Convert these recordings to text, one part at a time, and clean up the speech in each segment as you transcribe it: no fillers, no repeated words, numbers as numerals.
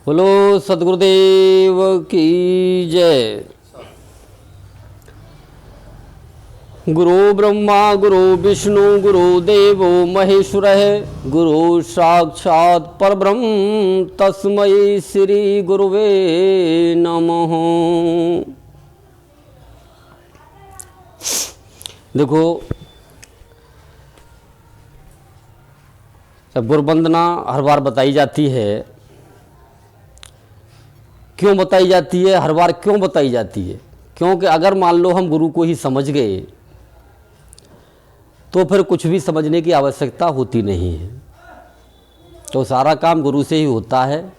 बोलो सद्गुरुदेव की जय। गुरु ब्रह्मा गुरु विष्णु गुरु देवो महेश्वरः गुरु साक्षात् परब्रह्म तस्मै श्री गुरुवे नमः। देखो, जब गुरु वंदना हर बार बताई जाती है, क्यों बताई जाती है, हर बार क्यों बताई जाती है? क्योंकि अगर मान लो हम गुरु को ही समझ गए तो फिर कुछ भी समझने की आवश्यकता होती नहीं है। तो सारा काम गुरु से ही होता है।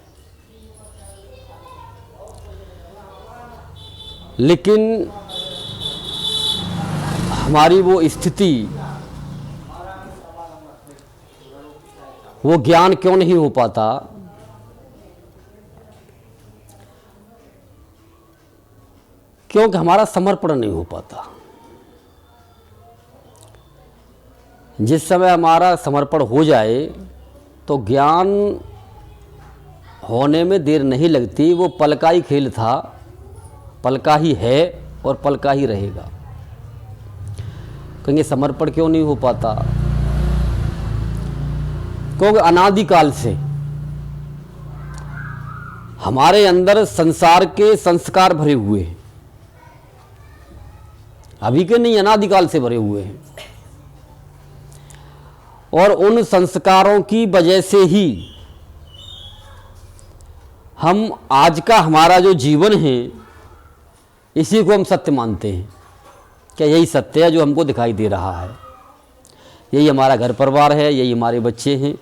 लेकिन हमारी वो स्थिति, वो ज्ञान क्यों नहीं हो पाता? क्योंकि हमारा समर्पण नहीं हो पाता। जिस समय हमारा समर्पण हो जाए तो ज्ञान होने में देर नहीं लगती। वो पल का ही खेल था, पल का ही है और पल का ही रहेगा। कहेंगे समर्पण क्यों नहीं हो पाता? क्योंकि अनादिकाल से हमारे अंदर संसार के संस्कार भरे हुए हैं। अभी के नहीं, अनादिकाल से भरे हुए हैं। और उन संस्कारों की वजह से ही हम आज का हमारा जो जीवन है, इसी को हम सत्य मानते हैं। क्या यही सत्य है जो हमको दिखाई दे रहा है? यही हमारा घर परिवार है, यही हमारे बच्चे हैं।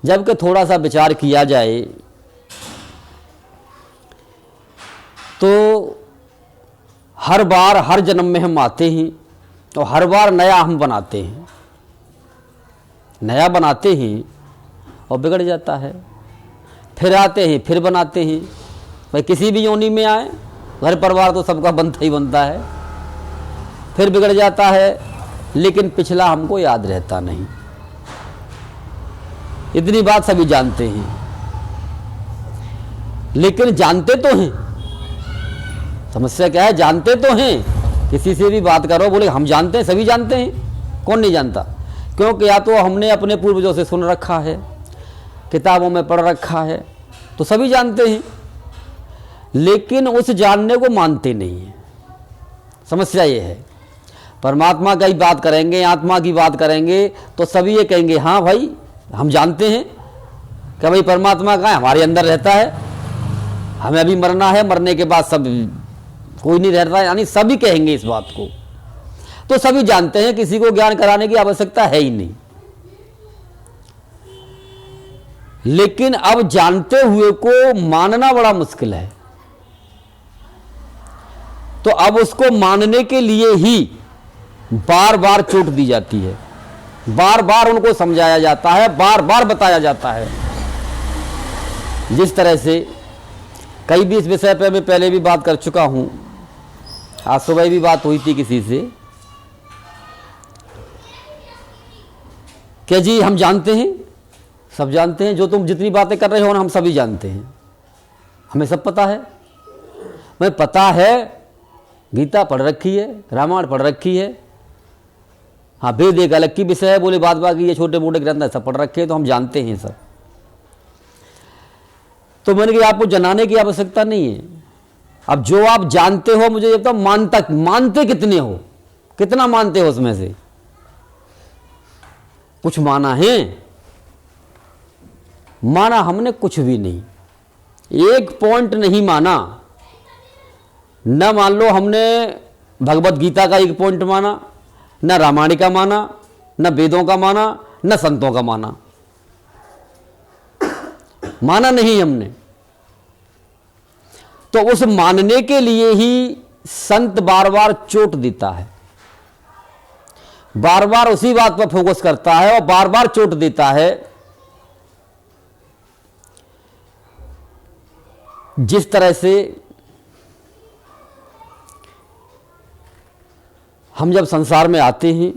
जबकि थोड़ा सा विचार किया जाए तो हर बार हर जन्म में हम आते हैं और हर बार नया हम बनाते हैं, नया बनाते हैं और बिगड़ जाता है। फिर आते हैं, फिर बनाते हैं। भाई किसी भी योनि में आए, घर परिवार तो सबका बनता ही बनता है। फिर बिगड़ जाता है, लेकिन पिछला हमको याद रहता नहीं। इतनी बात सभी जानते हैं, लेकिन जानते तो हैं। समस्या क्या है? जानते तो हैं। किसी से भी बात करो, बोले हम जानते हैं, सभी जानते हैं। कौन नहीं जानता? क्योंकि या तो हमने अपने पूर्वजों से सुन रखा है, किताबों में पढ़ रखा है, तो सभी जानते हैं। लेकिन उस जानने को मानते नहीं हैं। समस्या ये है। परमात्मा की बात करेंगे, आत्मा की बात करेंगे, तो सभी ये कहेंगे हाँ भाई हम जानते हैं कि भाई परमात्मा कहाँ है, हमारे अंदर रहता है। हमें अभी मरना है, मरने के बाद सब कोई नहीं रहता है, यानी सभी कहेंगे इस बात को। तो सभी जानते हैं, किसी को ज्ञान कराने की आवश्यकता है ही नहीं। लेकिन अब जानते हुए को मानना बड़ा मुश्किल है। तो अब उसको मानने के लिए ही बार बार चोट दी जाती है, बार बार उनको समझाया जाता है, बार बार बताया जाता है। जिस तरह से कई भी इस विषय पे मैं पहले भी बात कर चुका हूं। आज सुबह भी बात हुई थी किसी से, क्या जी हम जानते हैं, सब जानते हैं। जो तुम जितनी बातें कर रहे हो ना, हम सभी जानते हैं, हमें सब पता है। मैं पता है, गीता पढ़ रखी है, रामायण पढ़ रखी है। हाँ, वेद एक अलग की विषय है, बोले बाद बाकी ये छोटे मोटे ग्रंथ सब पढ़ रखे हैं, तो हम जानते हैं सब। तो मैंने कहा आपको जनाने की आवश्यकता नहीं है। अब जो आप जानते हो, मुझे ये बताओ, मानते कितने हो? कितना मानते हो? उसमें से कुछ माना है? माना हमने कुछ भी नहीं, एक पॉइंट नहीं माना। न मान लो हमने भगवत गीता का एक पॉइंट माना, न रामायण का माना, न वेदों का माना, न संतों का माना। माना नहीं हमने। तो उस मानने के लिए ही संत बार बार चोट देता है, बार बार उसी बात पर फोकस करता है और बार बार चोट देता है। जिस तरह से हम जब संसार में आते हैं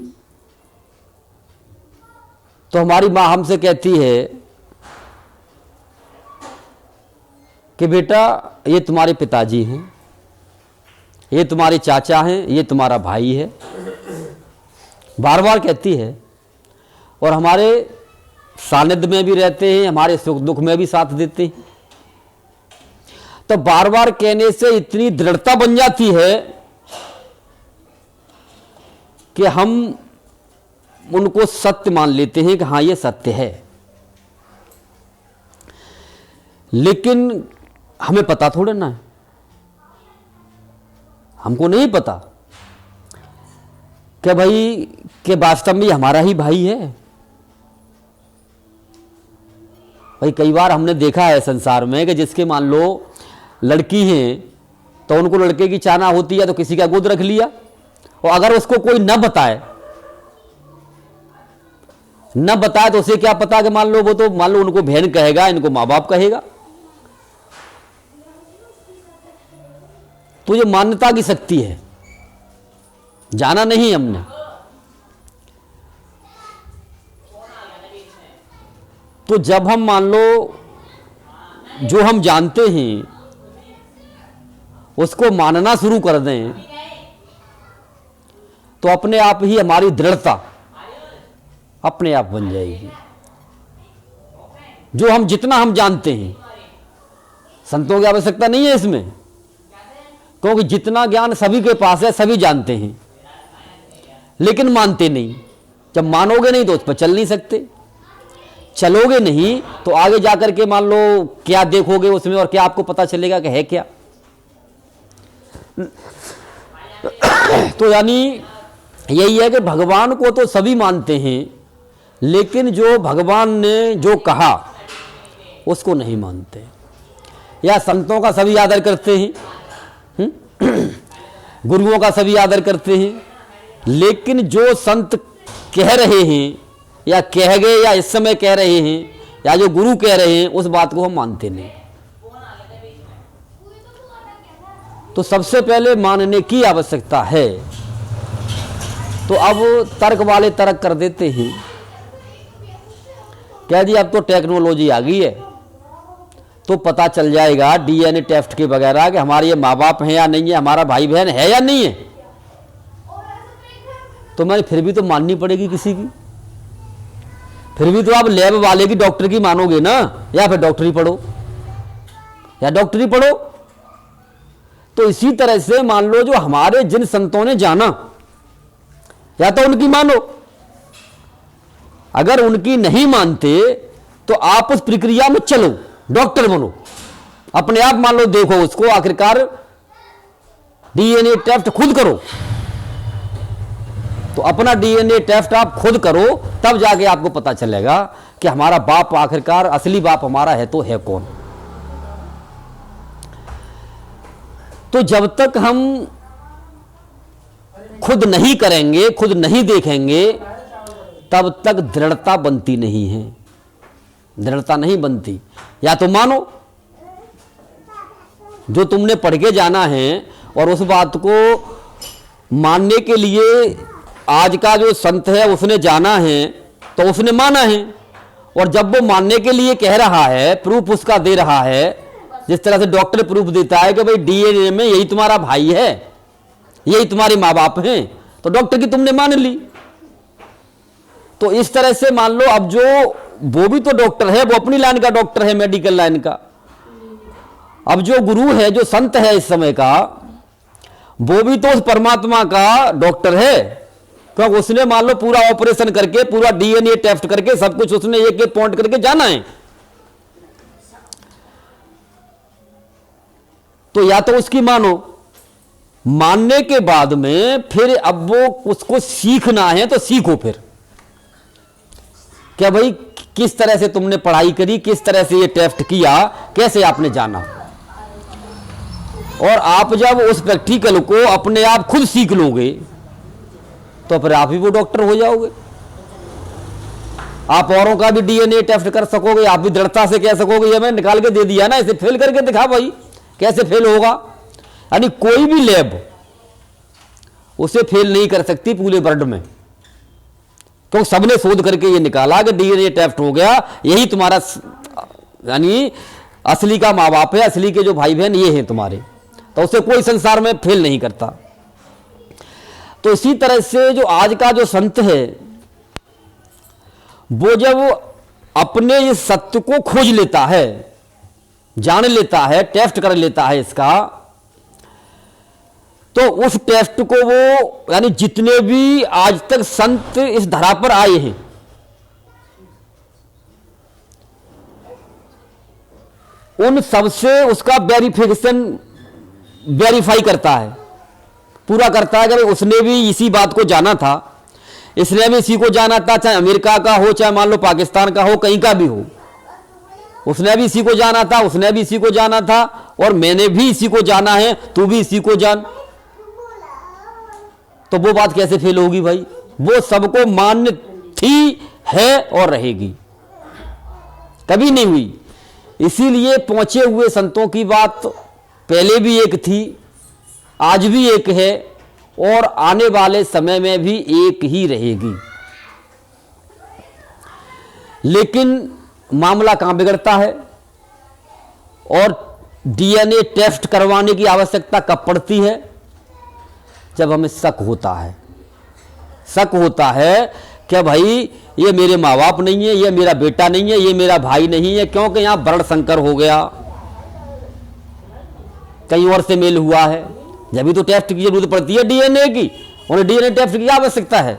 तो हमारी माँ हमसे कहती है कि बेटा ये तुम्हारे पिताजी हैं, ये तुम्हारे चाचा हैं, ये तुम्हारा भाई है, बार बार कहती है, और हमारे सानिध्य में भी रहते हैं, हमारे सुख दुख में भी साथ देते हैं। तो बार बार कहने से इतनी दृढ़ता बन जाती है कि हम उनको सत्य मान लेते हैं कि हाँ ये सत्य है। लेकिन हमें पता थोड़ा ना है, हमको नहीं पता कि भाई कि वास्तव में हमारा ही भाई है। भाई कई बार हमने देखा है संसार में कि जिसके मान लो लड़की है तो उनको लड़के की चाहना होती है तो किसी का गोद रख लिया, और अगर उसको कोई न बताए तो उसे क्या पता कि मान लो वो तो मान लो उनको बहन कहेगा, इनको माँ बाप कहेगा। तो ये मान्यता की शक्ति है, जाना नहीं हमने। तो जब हम मान लो जो हम जानते हैं उसको मानना शुरू कर दें तो अपने आप ही हमारी दृढ़ता अपने आप बन जाएगी। जो हम जितना हम जानते हैं, संतों की आवश्यकता नहीं है इसमें, क्योंकि जितना ज्ञान सभी के पास है सभी जानते हैं, लेकिन मानते नहीं। जब मानोगे नहीं तो उस पर चल नहीं सकते, चलोगे नहीं तो आगे जाकर के मान लो क्या देखोगे उसमें और क्या आपको पता चलेगा कि है क्या। तो यानी यही है कि भगवान को तो सभी मानते हैं, लेकिन जो भगवान ने जो कहा उसको नहीं मानते। या संतों का सभी आदर करते हैं, गुरुओं का सभी आदर करते हैं, लेकिन जो संत कह रहे हैं या कह गए या इस समय कह रहे हैं या जो गुरु कह रहे हैं उस बात को हम मानते नहीं। तो सबसे पहले मानने की आवश्यकता है। तो अब तर्क वाले तर्क कर देते हैं, कह दिया अब तो टेक्नोलॉजी आ गई है तो पता चल जाएगा डीएनए टेस्ट के वगैरह कि हमारे ये माँ बाप हैं या नहीं है, हमारा भाई बहन है या नहीं है। तो मैंने फिर भी तो माननी पड़ेगी किसी की, फिर भी तो आप लैब वाले की डॉक्टर की मानोगे ना, या फिर डॉक्टरी पढ़ो या डॉक्टरी पढ़ो। तो इसी तरह से मान लो जो हमारे जिन संतों ने जाना या तो उनकी मानो, अगर उनकी नहीं मानते तो आप उस प्रक्रिया में चलो, डॉक्टर बनो, अपने आप मान लो देखो उसको, आखिरकार डीएनए टेस्ट खुद करो। तो अपना डीएनए टेस्ट आप खुद करो, तब जाके आपको पता चलेगा कि हमारा बाप आखिरकार असली बाप हमारा है तो है कौन। तो जब तक हम खुद नहीं करेंगे, खुद नहीं देखेंगे, तब तक दृढ़ता बनती नहीं है, दृढ़ता नहीं बनती। या तो मानो जो तुमने पढ़ के जाना है, और उस बात को मानने के लिए आज का जो संत है उसने जाना है तो उसने माना है, और जब वो मानने के लिए कह रहा है, प्रूफ उसका दे रहा है, जिस तरह से डॉक्टर प्रूफ देता है कि भाई डीएनए में यही तुम्हारा भाई है, यही तुम्हारे माँ बाप हैं, तो डॉक्टर की तुमने मान ली। तो इस तरह से मान लो अब जो वो भी तो डॉक्टर है, वो अपनी लाइन का डॉक्टर है, मेडिकल लाइन का। अब जो गुरु है, जो संत है इस समय का, वो भी तो उस परमात्मा का डॉक्टर है, क्योंकि उसने मान लो पूरा ऑपरेशन करके, पूरा डीएनए टेस्ट करके, सब कुछ उसने एक एक पॉइंट करके जाना है। तो या तो उसकी मानो, मानने के बाद में फिर अब वो उसको सीखना है तो सीखो। फिर क्या भाई किस तरह से तुमने पढ़ाई करी, किस तरह से ये टेस्ट किया, कैसे आपने जाना। और आप जब उस प्रैक्टिकल को अपने आप खुद सीख लोगे तो फिर आप ही वो डॉक्टर हो जाओगे। आप औरों का भी डीएनए टेस्ट कर सकोगे, आप भी दृढ़ता से कह सकोगे ये मैं निकाल के दे दिया ना, इसे फेल करके दिखा भाई, कैसे फेल होगा। यानी कोई भी लैब उसे फेल नहीं कर सकती पूरे वर्ल्ड में, तो सबने शोध करके ये निकाला कि डीएनए टेस्ट हो गया, यही तुम्हारा यानी असली का माँ बाप है, असली के जो भाई बहन ये हैं तुम्हारे, तो उसे कोई संसार में फेल नहीं करता। तो इसी तरह से जो आज का जो संत है वो जब अपने इस सत्य को खोज लेता है, जान लेता है, टेस्ट कर लेता है इसका, तो उस टेस्ट को वो यानी जितने भी आज तक संत इस धरा पर आए हैं उन सबसे उसका वेरीफाई करता है, पूरा करता है। अगर उसने भी इसी बात को जाना था, इसने भी इसी को जाना था, चाहे अमेरिका का हो, चाहे मान लो पाकिस्तान का हो, कहीं का भी हो, उसने भी इसी को जाना था, उसने भी इसी को जाना था, और मैंने भी इसी को जाना है, तू भी इसी को जान, तो वो बात कैसे फेल होगी भाई? वो सबको मान्य थी, है और रहेगी, कभी नहीं हुई। इसीलिए पहुंचे हुए संतों की बात पहले भी एक थी, आज भी एक है, और आने वाले समय में भी एक ही रहेगी। लेकिन मामला कहां बिगड़ता है और डीएनए टेस्ट करवाने की आवश्यकता कब पड़ती है? जब हमें शक होता है, शक होता है कि भाई ये मेरे माँ बाप नहीं है, ये मेरा बेटा नहीं है, ये मेरा भाई नहीं है, क्योंकि यहां वर्ण संकर हो गया, कहीं और से मेल हुआ है। जब भी तो टेस्ट की जरूरत पड़ती है डीएनए की, उन्हें डीएनए टेस्ट की आवश्यकता है।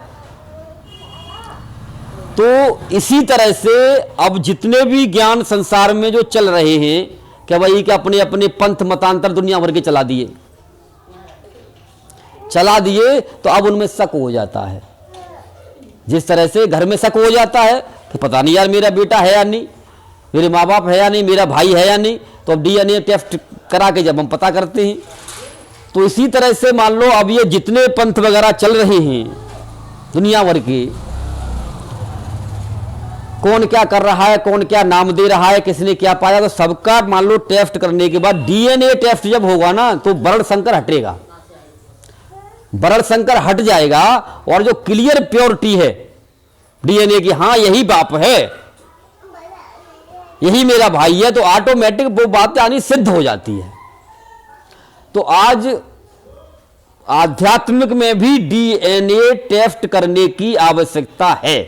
तो इसी तरह से अब जितने भी ज्ञान संसार में जो चल रहे हैं कि भाई कि अपने अपने पंथ मतांतर दुनिया भर के चला दिए, तो अब उनमें शक हो जाता है। जिस तरह से घर में शक हो जाता है कि पता नहीं यार मेरा बेटा है या नहीं, मेरे माँ बाप है या नहीं, मेरा भाई है या नहीं, तो अब डीएनए टेस्ट करा के जब हम पता करते हैं, तो इसी तरह से मान लो अब ये जितने पंथ वगैरह चल रहे हैं दुनिया भर के, कौन क्या कर रहा है, कौन क्या नाम दे रहा है, किसने क्या पाया, तो सबका मान लो टेस्ट करने के बाद डीएनए टेस्ट जब होगा ना, तो वर्ण संकर हटेगा, वर्ण संकर हट जाएगा, और जो क्लियर प्योरिटी है डीएनए की, हाँ यही बाप है, यही मेरा भाई है, तो ऑटोमेटिक वो बात यानी सिद्ध हो जाती है। तो आज आध्यात्मिक में भी डीएनए टेस्ट करने की आवश्यकता है,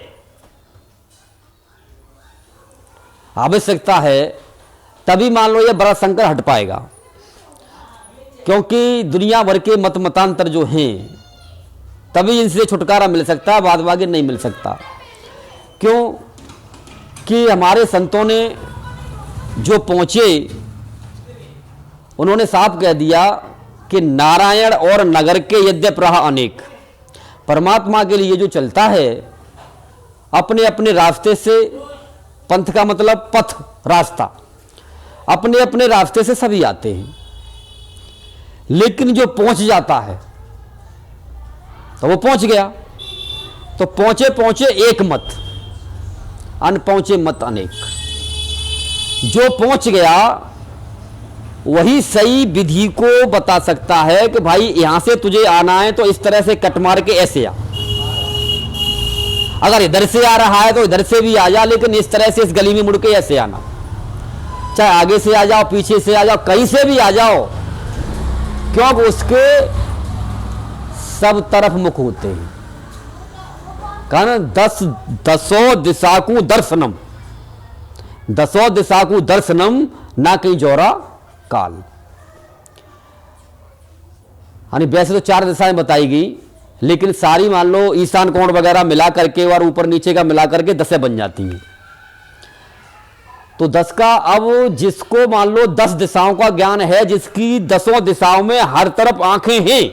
आवश्यकता है, तभी मान लो ये बड़ा संकर हट पाएगा। क्योंकि दुनिया भर के मत मतांतर जो हैं तभी इनसे छुटकारा मिल सकता है, बाद बाकी नहीं मिल सकता। क्यों कि हमारे संतों ने जो पहुंचे उन्होंने साफ कह दिया कि नारायण और नगर के यद्यप रहा अनेक, परमात्मा के लिए जो चलता है अपने अपने रास्ते से, पंथ का मतलब पथ, रास्ता, अपने अपने रास्ते से सभी आते हैं, लेकिन जो पहुंच जाता है तो वो पहुंच गया। तो पहुंचे पहुंचे एक मत, अन पहुंचे मत अनेक। जो पहुंच गया वही सही विधि को बता सकता है कि भाई यहां से तुझे आना है तो इस तरह से कट मार के ऐसे आ, अगर इधर से आ रहा है तो इधर से भी आ जा, लेकिन इस तरह से इस गली में मुड़ के ऐसे आना, चाहे आगे से आ जाओ, पीछे से आ जाओ, कहीं से भी आ जाओ, क्योंकि उसके सब तरफ मुख होते हैं। कहना दसों दिशा को दर्शनम, दसों दिशा को दर्शनम, ना कहीं जोरा काल। यानी वैसे तो 4 दिशाएं बताई गई, लेकिन सारी मान लो ईशान कोण वगैरह मिला करके और ऊपर नीचे का मिला करके 10 बन जाती हैं। तो 10 का, अब जिसको मान लो 10 दिशाओं का ज्ञान है, जिसकी 10 दिशाओं में हर तरफ आंखें हैं,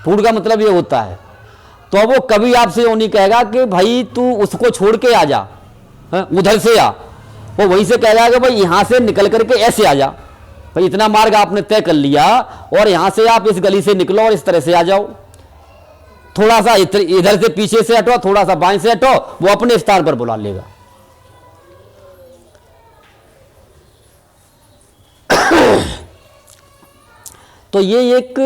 पूर्ण का मतलब ये होता है, तो वो कभी आपसे वो नहीं कहेगा कि भाई तू उसको छोड़ के आ जा, उधर से आ, वो वहीं से कहेगा कि भाई यहां से निकल करके ऐसे आ जा, भाई इतना मार्ग आपने तय कर लिया और यहां से आप इस गली से निकलो और इस तरह से आ जाओ, थोड़ा सा इधर से पीछे से हटो, थोड़ा सा बाएं से हटो, वो अपने स्थान पर बुला लेगा। तो ये एक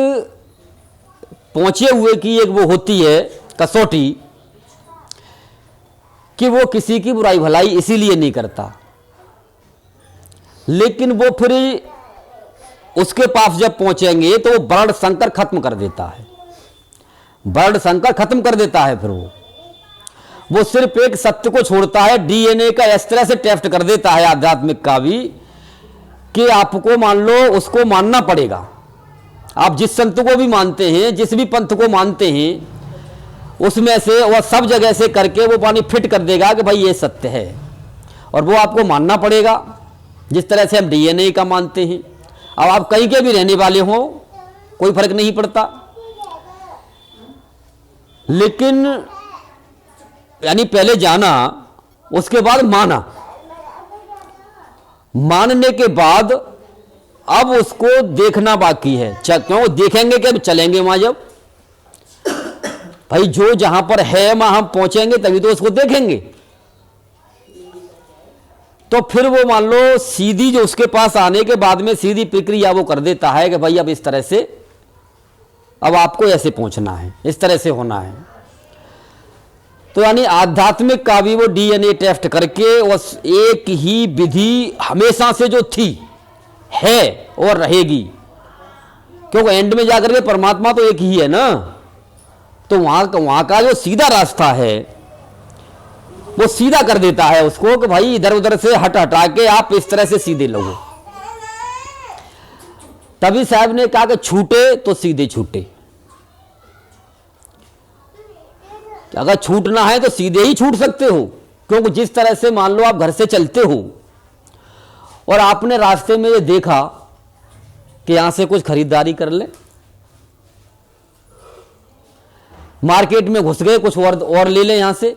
पहुंचे हुए की एक वो होती है कसौटी कि वो किसी की बुराई भलाई इसीलिए नहीं करता लेकिन वो फिर उसके पास जब पहुंचेंगे तो वो वर्ण संकर खत्म कर देता है, वर्ण संकर खत्म कर देता है। फिर वो सिर्फ एक सत्य को छोड़ता है, डीएनए का इस तरह से टेस्ट कर देता है आध्यात्मिक का भी कि आपको मान लो उसको मानना पड़ेगा। आप जिस संत को भी मानते हैं, जिस भी पंथ को मानते हैं, उसमें से वह सब जगह से करके वो पानी फिट कर देगा कि भाई ये सत्य है, और वो आपको मानना पड़ेगा जिस तरह से हम डीएनए का मानते हैं। अब आप कहीं के भी रहने वाले हो, कोई फर्क नहीं पड़ता, लेकिन यानी पहले जाना, उसके बाद माना, मानने के बाद अब उसको देखना बाकी है। क्यों देखेंगे कि चलेंगे वहां, जब भाई जो जहां पर है वहां हम पहुंचेंगे तभी तो उसको देखेंगे। तो फिर वो मान लो सीधी जो उसके पास आने के बाद में सीधी प्रक्रिया वो कर देता है कि भाई अब इस तरह से, अब आपको ऐसे पहुंचना है, इस तरह से होना है। तो यानी आध्यात्मिक का भी वो डीएनए टेस्ट करके उस एक ही विधि हमेशा से जो थी, है और रहेगी, क्योंकि एंड में जाकर के परमात्मा तो एक ही है ना। तो वहां का जो सीधा रास्ता है वो सीधा कर देता है उसको कि भाई इधर उधर से हटा के आप इस तरह से सीधे लगो। तभी साहब ने कहा कि छूटे तो सीधे छूटे, अगर छूटना है तो सीधे ही छूट सकते हो, क्योंकि जिस तरह से मान लो आप घर से चलते हो और आपने रास्ते में ये देखा कि यहां से कुछ खरीदारी कर ले, मार्केट में घुस गए, कुछ और ले लें यहां से।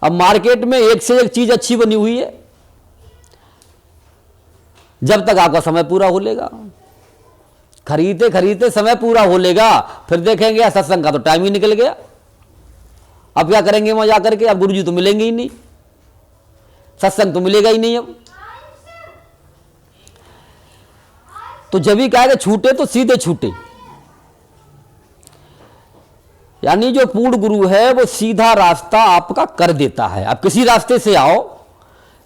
अब मार्केट में एक से एक चीज अच्छी बनी हुई है, जब तक आपका समय पूरा हो लेगा, खरीदते खरीदते समय पूरा हो लेगा, फिर देखेंगे सत्संग का तो टाइम ही निकल गया। अब क्या करेंगे वहां जाकर के, अब गुरुजी तो मिलेंगे ही नहीं, सत्संग तो मिलेगा ही नहीं। अब तो जब भी कहा कि छूटे तो सीधे छूटे, यानी जो पूर्ण गुरु है वो सीधा रास्ता आपका कर देता है। आप किसी रास्ते से आओ,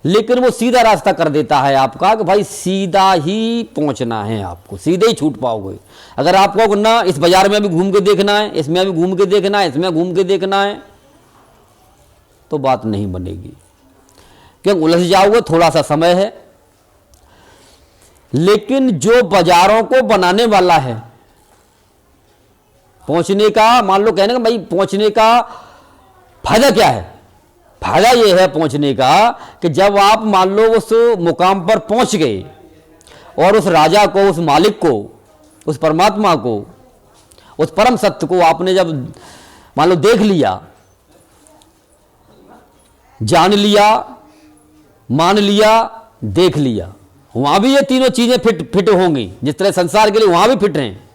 लेकिन वो सीधा रास्ता कर देता है आपका कि भाई सीधा ही पहुंचना है, आपको सीधे ही छूट पाओगे। अगर आपको ना इस बाजार में भी घूम के देखना है, इसमें भी घूम के देखना है, इसमें घूम के देखना है, तो बात नहीं बनेगी, क्योंकि उलझ जाओगे, थोड़ा सा समय है। लेकिन जो बाजारों को बनाने वाला है, पहुंचने का, मान लो कहने का भाई पहुंचने का फायदा क्या है, फायदा यह है पहुंचने का कि जब आप मान लो उस मुकाम पर पहुंच गए और उस राजा को, उस मालिक को, उस परमात्मा को, उस परम सत्य को आपने जब मान लो देख लिया, जान लिया, मान लिया, देख लिया, वहां भी ये तीनों चीजें फिट होंगी, जिस तरह संसार के लिए वहां भी फिट हैं।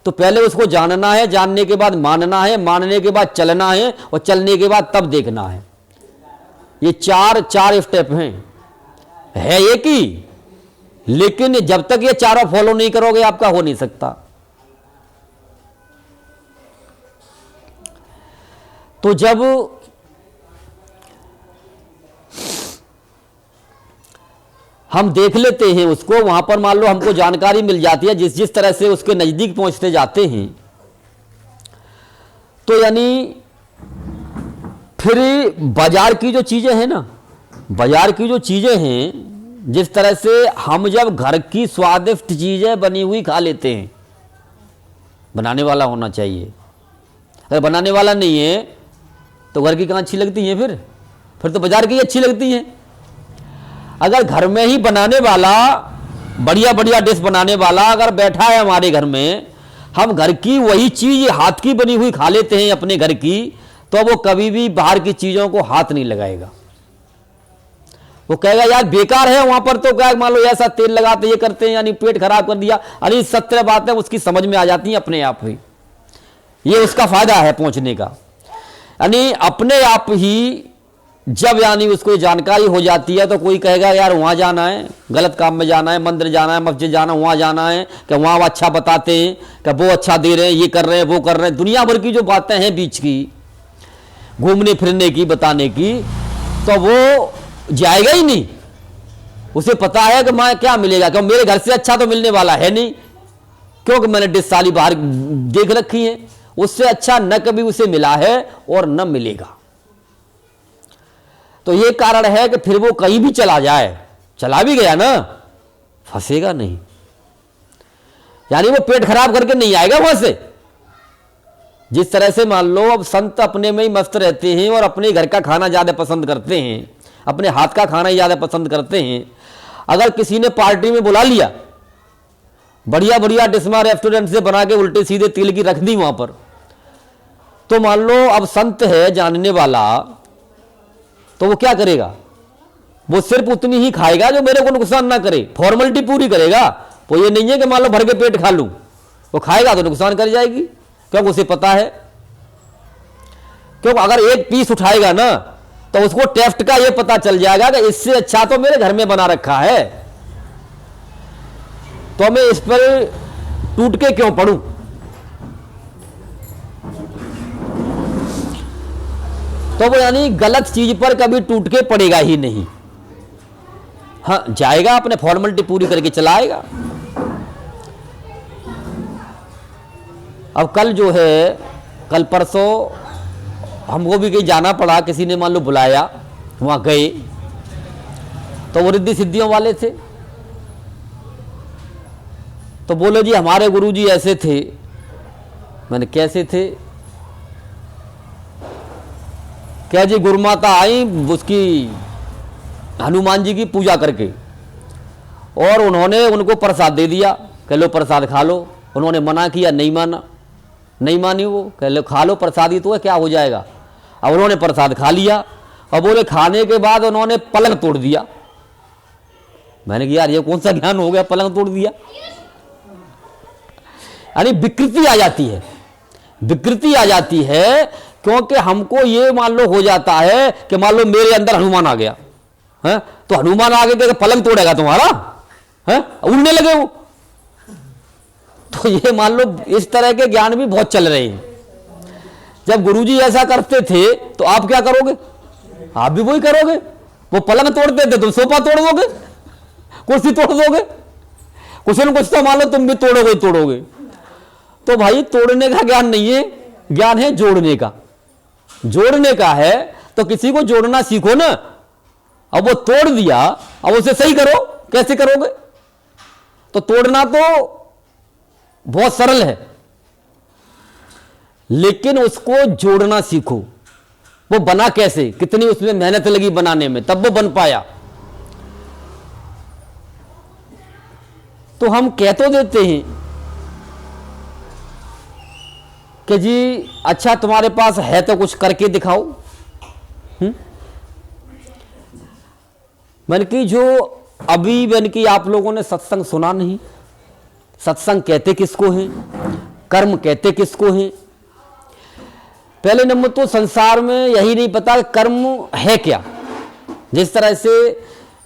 तो पहले उसको जानना है, जानने के बाद मानना है, मानने के बाद चलना है, और चलने के बाद तब देखना है। ये चार स्टेप हैं, है एक ही, लेकिन जब तक ये चारों फॉलो नहीं करोगे आपका हो नहीं सकता। तो जब हम देख लेते हैं उसको, वहां पर मान लो हमको जानकारी मिल जाती है, जिस तरह से उसके नजदीक पहुंचते जाते हैं, तो यानी फिर बाजार की जो चीजें हैं ना, बाजार की जो चीजें हैं, जिस तरह से हम जब घर की स्वादिष्ट चीजें बनी हुई खा लेते हैं, बनाने वाला होना चाहिए, अगर बनाने वाला नहीं है तो घर की कहाँ अच्छी लगती है, फिर तो बाजार की अच्छी लगती है। अगर घर में ही बनाने वाला, बढ़िया बढ़िया डिश बनाने वाला अगर बैठा है हमारे घर में, हम घर की वही चीज हाथ की बनी हुई खा लेते हैं अपने घर की, तो वो कभी भी बाहर की चीजों को हाथ नहीं लगाएगा। वो कहेगा यार बेकार है, वहां पर तो क्या मान लो ऐसा तेल लगाते, ये करते हैं, यानी पेट खराब कर दिया। अरे सत्य बात है, उसकी समझ में आ जाती है अपने आप ही, ये उसका फायदा है पहुंचने का। यानी अपने आप ही जब यानी उसको जानकारी हो जाती है, तो कोई कहेगा यार वहां जाना है, गलत काम में जाना है, मंदिर जाना है, मस्जिद जाना है, वहां जाना है, कि वहां अच्छा बताते हैं, कि वो अच्छा दे रहे हैं, ये कर रहे हैं, वो कर रहे हैं, दुनिया भर की जो बातें हैं बीच की, घूमने फिरने की, बताने की, तो वो जाएगा ही नहीं। उसे पता है कि मैं क्या मिलेगा, क्यों मेरे घर से अच्छा तो मिलने वाला है नहीं, क्योंकि मैंने डिश साली बाहर देख रखी है, उससे अच्छा न कभी उसे मिला है और न मिलेगा। तो ये कारण है कि फिर वो कहीं भी चला जाए, चला भी गया ना, फंसेगा नहीं, यानी वो पेट खराब करके नहीं आएगा वहां से। जिस तरह से मान लो अब संत अपने में ही मस्त रहते हैं और अपने घर का खाना ज्यादा पसंद करते हैं, अपने हाथ का खाना ही ज्यादा पसंद करते हैं। अगर किसी ने पार्टी में बुला लिया, बढ़िया बढ़िया डिस्मा रेस्टोरेंट से बना के उल्टे सीधे तिल की रख दी वहां पर, तो मान लो अब संत है जानने वाला, तो वो क्या करेगा, वो सिर्फ उतनी ही खाएगा जो मेरे को नुकसान ना करे, फॉर्मेलिटी पूरी करेगा। वो ये नहीं है कि मान लो भर के पेट खा लूं, वो खाएगा तो नुकसान कर जाएगी, क्योंकि उसे पता है, क्योंकि अगर एक पीस उठाएगा ना तो उसको टेस्ट का ये पता चल जाएगा कि इससे अच्छा तो मेरे घर में बना रखा है, तो मैं इस पर टूट के क्यों पड़ूं। तो वो यानी गलत चीज पर कभी टूट के पड़ेगा ही नहीं। हाँ, जाएगा अपने फॉर्मेलिटी पूरी करके चलाएगा। अब कल जो है, कल परसों हमको भी कहीं जाना पड़ा, किसी ने मान लो बुलाया, वहां गए तो वो रिद्धि सिद्धियों वाले थे, तो बोले जी हमारे गुरुजी ऐसे थे। मैंने कैसे थे? क्या जी गुरुमाता आई उसकी हनुमान जी की पूजा करके, और उन्होंने उनको प्रसाद दे दिया, कह लो प्रसाद खा लो। उन्होंने मना किया, नहीं माना, नहीं मानी वो, कह लो खा लो प्रसाद ही तो है, क्या हो जाएगा। अब उन्होंने प्रसाद खा लिया और बोले खाने के बाद उन्होंने पलंग तोड़ दिया। मैंने कहा यार ये कौन सा ज्ञान हो गया, पलंग तोड़ दिया। यानी विकृति आ जाती है, विकृति आ जाती है, क्योंकि हमको ये मान लो हो जाता है कि मान लो मेरे अंदर हनुमान आ गया है, तो हनुमान आगे के पलंग तोड़ेगा तुम्हारा है, उड़ने लगे वो। तो ये मान लो इस तरह के ज्ञान भी बहुत चल रहे हैं। जब गुरुजी ऐसा करते थे तो आप क्या करोगे, आप भी वही करोगे। वो पलंग तोड़ते थे, तुम सोफा तोड़ दोगे, कुर्सी तोड़ दोगे, कुछ न कुछ तो मान लो तुम भी तोड़ोगे तोड़ोगे। तो भाई तोड़ने का ज्ञान नहीं है, ज्ञान है जोड़ने का। जोड़ने का है तो किसी को जोड़ना सीखो ना। अब वो तोड़ दिया, अब उसे सही करो, कैसे करोगे। तो तोड़ना तो बहुत सरल है, लेकिन उसको जोड़ना सीखो। वो बना कैसे, कितनी उसमें मेहनत लगी बनाने में, तब वो बन पाया। तो हम कह तो देते हैं कि जी अच्छा तुम्हारे पास है तो कुछ करके दिखाओ। मैंने कि जो अभी मैंने कि आप लोगों ने सत्संग सुना नहीं, सत्संग कहते किसको हैं, कर्म कहते किसको हैं। पहले नंबर तो संसार में यही नहीं पता कर्म है क्या। जिस तरह से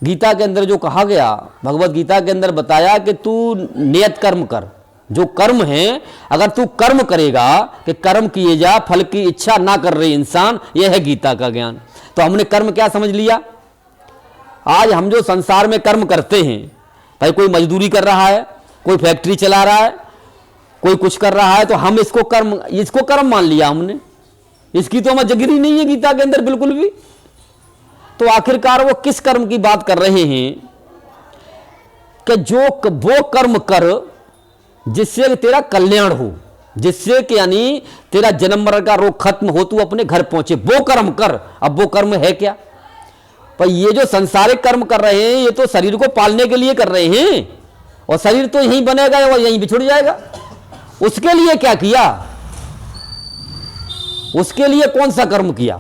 गीता के अंदर जो कहा गया, भगवत गीता के अंदर बताया कि तू नियत कर्म कर, जो कर्म है अगर तू कर्म करेगा कि कर्म किए जा, फल की इच्छा ना कर रहे इंसान, यह है गीता का ज्ञान। तो हमने कर्म क्या समझ लिया। आज हम जो संसार में कर्म करते हैं, भाई कोई मजदूरी कर रहा है, कोई फैक्ट्री चला रहा है, कोई कुछ कर रहा है, तो हम इसको कर्म मान लिया हमने। इसकी तो हमें जगह नहीं है गीता के अंदर बिल्कुल भी। तो आखिरकार वो किस कर्म की बात कर रहे हैं कि जो वो कर्म कर जिससे तेरा कल्याण हो, जिससे कि यानी तेरा जन्म मरण का रोग खत्म हो, तू अपने घर पहुंचे, वो कर्म कर। अब वो कर्म है क्या। पर ये जो संसारिक कर्म कर रहे हैं, ये तो शरीर को पालने के लिए कर रहे हैं, और शरीर तो यहीं बनेगा और यहीं बिछुड़ जाएगा। उसके लिए क्या किया, उसके लिए कौन सा कर्म किया।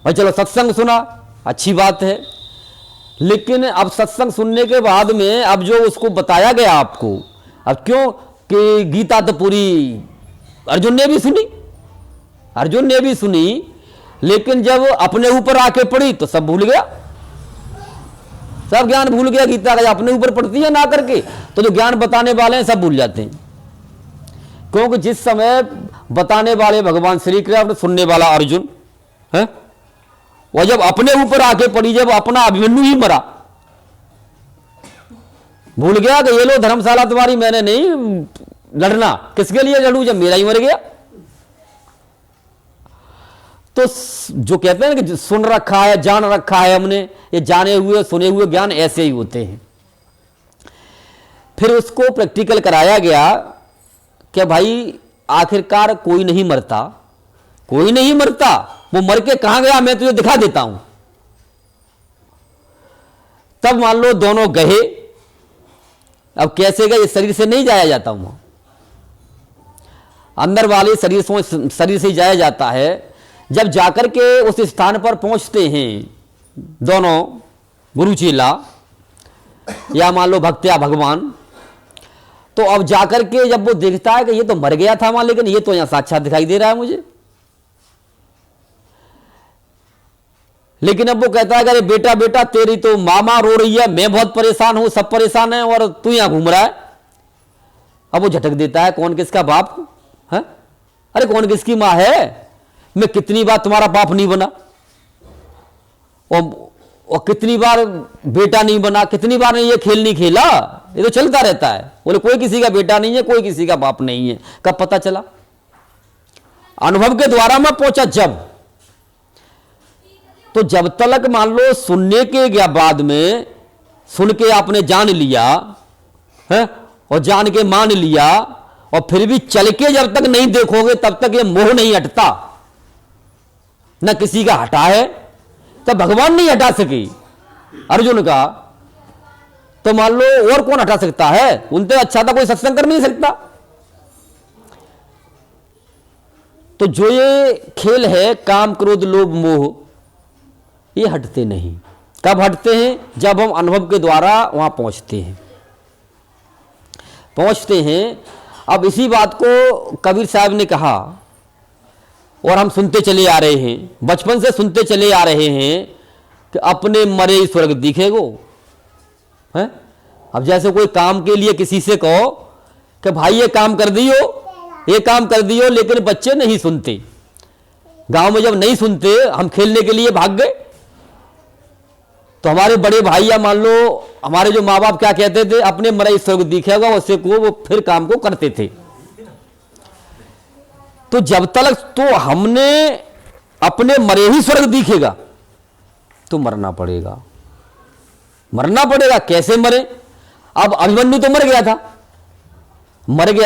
और चलो सत्संग सुना, अच्छी बात है, लेकिन अब सत्संग सुनने के बाद में अब जो उसको बताया गया आपको, अब क्यों कि गीता तो पूरी अर्जुन ने भी सुनी, अर्जुन ने भी सुनी, लेकिन जब अपने ऊपर आके पड़ी तो सब भूल गया, सब ज्ञान भूल गया गीता का। अपने ऊपर पड़ती है ना करके तो जो ज्ञान बताने वाले हैं सब भूल जाते हैं। क्योंकि जिस समय बताने वाले भगवान श्री कृष्ण, सुनने वाला अर्जुन है, वह जब अपने ऊपर आके पड़ी, जब अपना अभिमन्यु ही मरा, भूल गया कि ये लो धर्मशाला तुम्हारी, मैंने नहीं लड़ना, किसके लिए लड़ूं जब मेरा ही मर गया। तो जो कहते हैं ना कि सुन रखा है, जान रखा है हमने, ये जाने हुए सुने हुए ज्ञान ऐसे ही होते हैं। फिर उसको प्रैक्टिकल कराया गया कि भाई आखिरकार कोई नहीं मरता, कोई नहीं मरता, वो मर के कहां गया मैं तुझे दिखा देता हूं। तब मान लो दोनों गए, अब कैसे गए, इस शरीर से नहीं जाया जाता हूं, अंदर वाले शरीर से जाया जाता है। जब जाकर के उस स्थान पर पहुंचते हैं दोनों गुरु चेला या मान लो भक्त या भगवान, तो अब जाकर के जब वो देखता है कि ये तो मर गया था वहां, लेकिन ये तो यहां साक्षात दिखाई दे रहा है मुझे। लेकिन अब वो कहता है अरे बेटा बेटा तेरी तो मामा रो रही है, मैं बहुत परेशान हूं, सब परेशान है और तू यहां घूम रहा है। अब वो झटक देता है, कौन किसका बाप है, अरे कौन किसकी मां है, मैं कितनी बार तुम्हारा बाप नहीं बना और कितनी बार बेटा नहीं बना, कितनी बार ने ये खेल नहीं खेला, ये तो चलता रहता है। बोले कोई किसी का बेटा नहीं है, कोई किसी का बाप नहीं है। कब पता चला? अनुभव के द्वारा मैं पहुंचा जब। तो जब तक मान लो सुनने के बाद में सुन के आपने जान लिया है और जान के मान लिया, और फिर भी चल के जब तक नहीं देखोगे तब तक ये मोह नहीं हटता, न किसी का हटा है, तब भगवान नहीं हटा सकी अर्जुन का, तो मान लो और कौन हटा सकता है? उनसे अच्छा था कोई सत्संग कर नहीं सकता। तो जो ये खेल है काम क्रोध लोभ मोह, ये हटते नहीं। कब हटते हैं? जब हम अनुभव के द्वारा वहां पहुंचते हैं। अब इसी बात को कबीर साहब ने कहा और हम सुनते चले आ रहे हैं, बचपन से सुनते चले आ रहे हैं कि अपने मरे स्वर्ग दिखेगो है। अब जैसे कोई काम के लिए किसी से कहो कि भाई ये काम कर दियो, ये काम कर दियो, लेकिन बच्चे नहीं सुनते। गांव में जब नहीं सुनते, हम खेलने के लिए भाग गए, तो हमारे बड़े भाई या मान लो हमारे जो माँ बाप क्या कहते थे, अपने मरे स्वर्ग दिखेगा, उससे को वो फिर काम को करते थे। तो जब तक तो हमने अपने मरे ही स्वर्ग दिखेगा, तो मरना पड़ेगा, मरना पड़ेगा। कैसे मरे? अब अभिमन्यु तो मर गया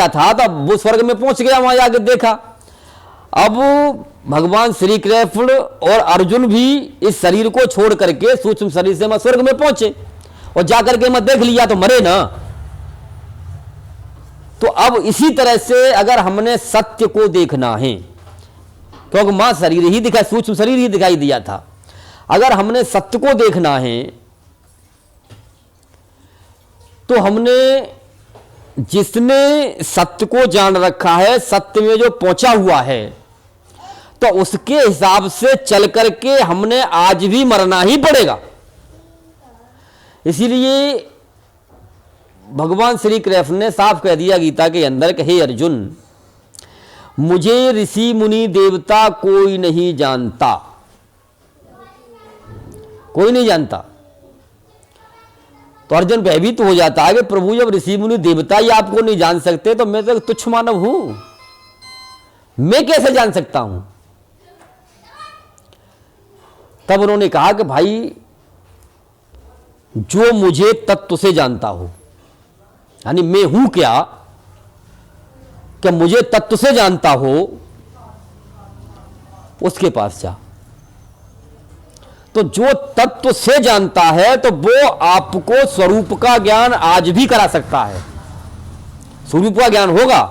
था, तब वो स्वर्ग में पहुंच गया, वहां जाके देखा। अब भगवान श्री कृष्ण और अर्जुन भी इस शरीर को छोड़ करके सूक्ष्म शरीर से स्वर्ग में पहुंचे और जाकर के मैं देख लिया, तो मरे ना। तो अब इसी तरह से अगर हमने सत्य को देखना है, क्योंकि मां शरीर ही दिखाई, सूक्ष्म शरीर ही दिखाई दिया था, अगर हमने सत्य को देखना है तो हमने जिसने सत्य को जान रखा है, सत्य में जो पहुंचा हुआ है, तो उसके हिसाब से चल करके हमने आज भी मरना ही पड़ेगा। इसीलिए भगवान श्री कृष्ण ने साफ कह दिया गीता के अंदर कि हे अर्जुन, मुझे ऋषि मुनि देवता कोई नहीं जानता, कोई नहीं जानता। तो अर्जुन भयभीत हो जाता है कि प्रभु जब ऋषि मुनि देवता ही आपको नहीं जान सकते, तो मैं तो तुच्छ मानव हूं, मैं कैसे जान सकता हूं? तब उन्होंने कहा कि भाई जो मुझे तत्व से जानता हो, यानी मैं हूं क्या, कि मुझे तत्व से जानता हो, उसके पास जा। तो जो तत्व से जानता है तो वो आपको स्वरूप का ज्ञान आज भी करा सकता है, स्वरूप का ज्ञान होगा।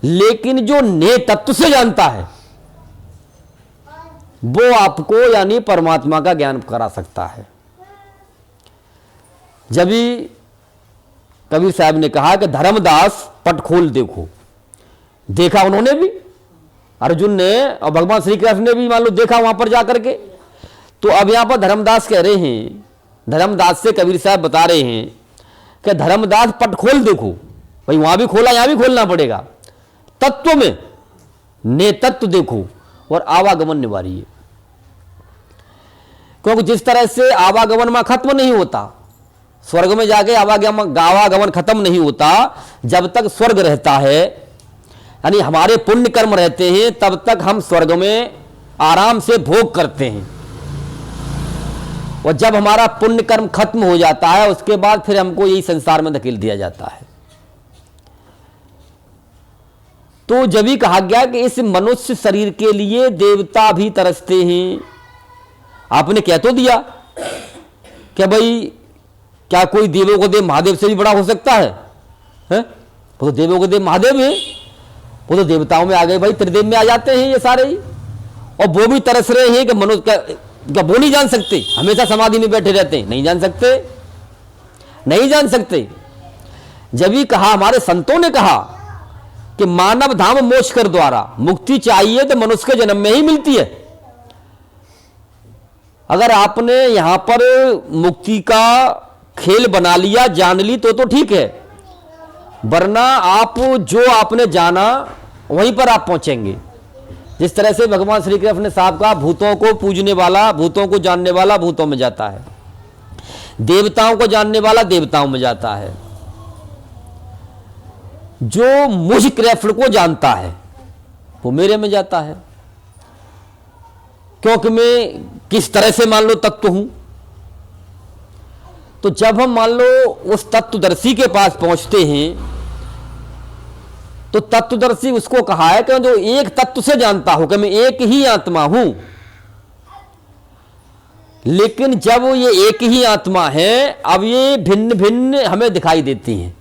लेकिन जो ने तत्व से जानता है वो आपको यानी परमात्मा का ज्ञान करा सकता है। जब भी कबीर साहब ने कहा कि धर्मदास पट खोल देखो, देखा उन्होंने भी, अर्जुन ने और भगवान श्री कृष्ण ने भी मान लो देखा वहां पर जाकर के। तो अब यहां पर धर्मदास कह रहे हैं, धर्मदास से कबीर साहब बता रहे हैं कि धर्मदास पट खोल देखो, भाई वहां भी खोला यहां भी खोलना पड़ेगा। तत्व में ने तत्व देखो और आवागमन निवारिए, क्योंकि जिस तरह से आवागमन में खत्म नहीं होता, स्वर्ग में जाके आवागमन खत्म नहीं होता जब तक स्वर्ग रहता है, यानी हमारे पुण्य कर्म रहते हैं तब तक हम स्वर्ग में आराम से भोग करते हैं। और जब हमारा पुण्य कर्म खत्म हो जाता है उसके बाद फिर हमको यही संसार में धकेल दिया जाता है। तो जब ही कहा गया कि इस मनुष्य शरीर के लिए देवता भी तरसते हैं। आपने कह तो दिया कि भाई क्या कोई देवों को देव महादेव से भी बड़ा हो सकता है? वो तो देवों को देव महादेव है, वो तो देवताओं में आ गए भाई, त्रिदेव में आ जाते हैं ये सारे ही। और वो भी तरस रहे हैं कि मनुष्य क्या वो नहीं जान सकते? हमेशा समाधि में बैठे रहते हैं, नहीं जान सकते, नहीं जान सकते। जब ही कहा, हमारे संतों ने कहा कि मानव धाम मोक्ष कर द्वारा, मुक्ति चाहिए तो मनुष्य के जन्म में ही मिलती है। अगर आपने यहां पर मुक्ति का खेल बना लिया, जान ली तो ठीक है, वरना आप जो आपने जाना वहीं पर आप पहुंचेंगे। जिस तरह से भगवान श्री कृष्ण ने साहब कहा, भूतों को पूजने वाला, भूतों को जानने वाला भूतों में जाता है, देवताओं को जानने वाला देवताओं में जाता है। जो मुझ कृष्ण को जानता है वो मेरे में जाता है, क्योंकि मैं किस तरह से मान लो तत्व हूं। तो जब हम मान लो उस तत्वदर्शी के पास पहुंचते हैं तो तत्वदर्शी उसको कहा है कि जो एक तत्व से जानता हो कि मैं एक ही आत्मा हूं। लेकिन जब ये एक ही आत्मा है, अब ये भिन्न भिन्न हमें दिखाई देती हैं।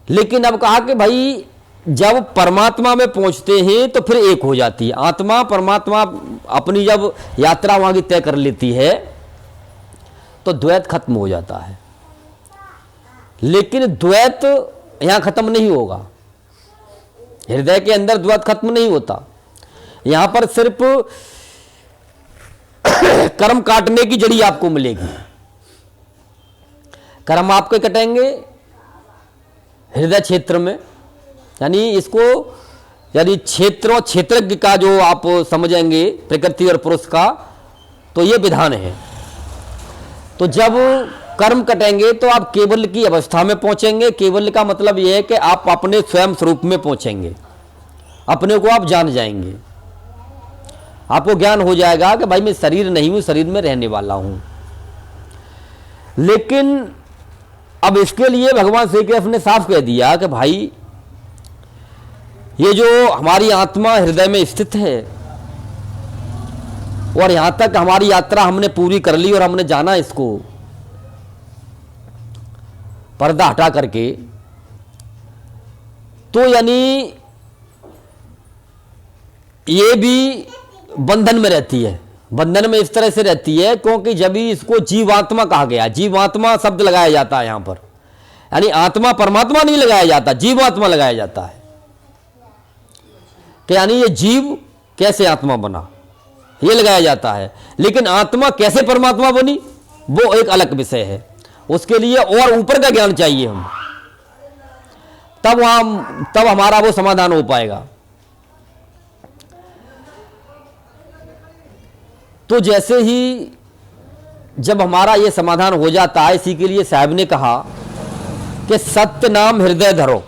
लेकिन अब कहा कि भाई जब परमात्मा में पहुंचते हैं तो फिर एक हो जाती है आत्मा। परमात्मा अपनी जब यात्रा वहां की तय कर लेती है तो द्वैत खत्म हो जाता है। लेकिन द्वैत यहां खत्म नहीं होगा, हृदय के अंदर द्वैत खत्म नहीं होता। यहां पर सिर्फ कर्म काटने की जड़ी आपको मिलेगी। कर्म आपके कटेंगे हृदय क्षेत्र में, यानी इसको यदि क्षेत्र और क्षेत्रज्ञ का जो आप समझेंगे प्रकृति और पुरुष का, तो ये विधान है। तो जब कर्म कटेंगे तो आप केवल की अवस्था में पहुंचेंगे। केवल का मतलब यह है कि आप अपने स्वयं स्वरूप में पहुंचेंगे, अपने को आप जान जाएंगे। आपको ज्ञान हो जाएगा कि भाई मैं शरीर नहीं हूं, शरीर में रहने वाला हूं। लेकिन अब इसके लिए भगवान श्री कृष्ण ने साफ कह दिया कि भाई ये जो हमारी आत्मा हृदय में स्थित है और यहां तक हमारी यात्रा हमने पूरी कर ली और हमने जाना इसको पर्दा हटा करके, तो यानी ये भी बंधन में रहती है। बंधन में इस तरह से रहती है क्योंकि जब ही इसको जीवात्मा कहा गया, जीवात्मा शब्द लगाया जाता है यहां पर, यानी आत्मा परमात्मा नहीं लगाया जाता, जीवात्मा लगाया जाता है। कि यानी ये जीव कैसे आत्मा बना ये लगाया जाता है। लेकिन आत्मा कैसे परमात्मा बनी वो एक अलग विषय है, उसके लिए और ऊपर का ज्ञान चाहिए हम, तब हमारा वो समाधान हो पाएगा। तो जैसे ही जब हमारा ये समाधान हो जाता है, इसी के लिए साहब ने कहा कि सत्य नाम हृदय धरो।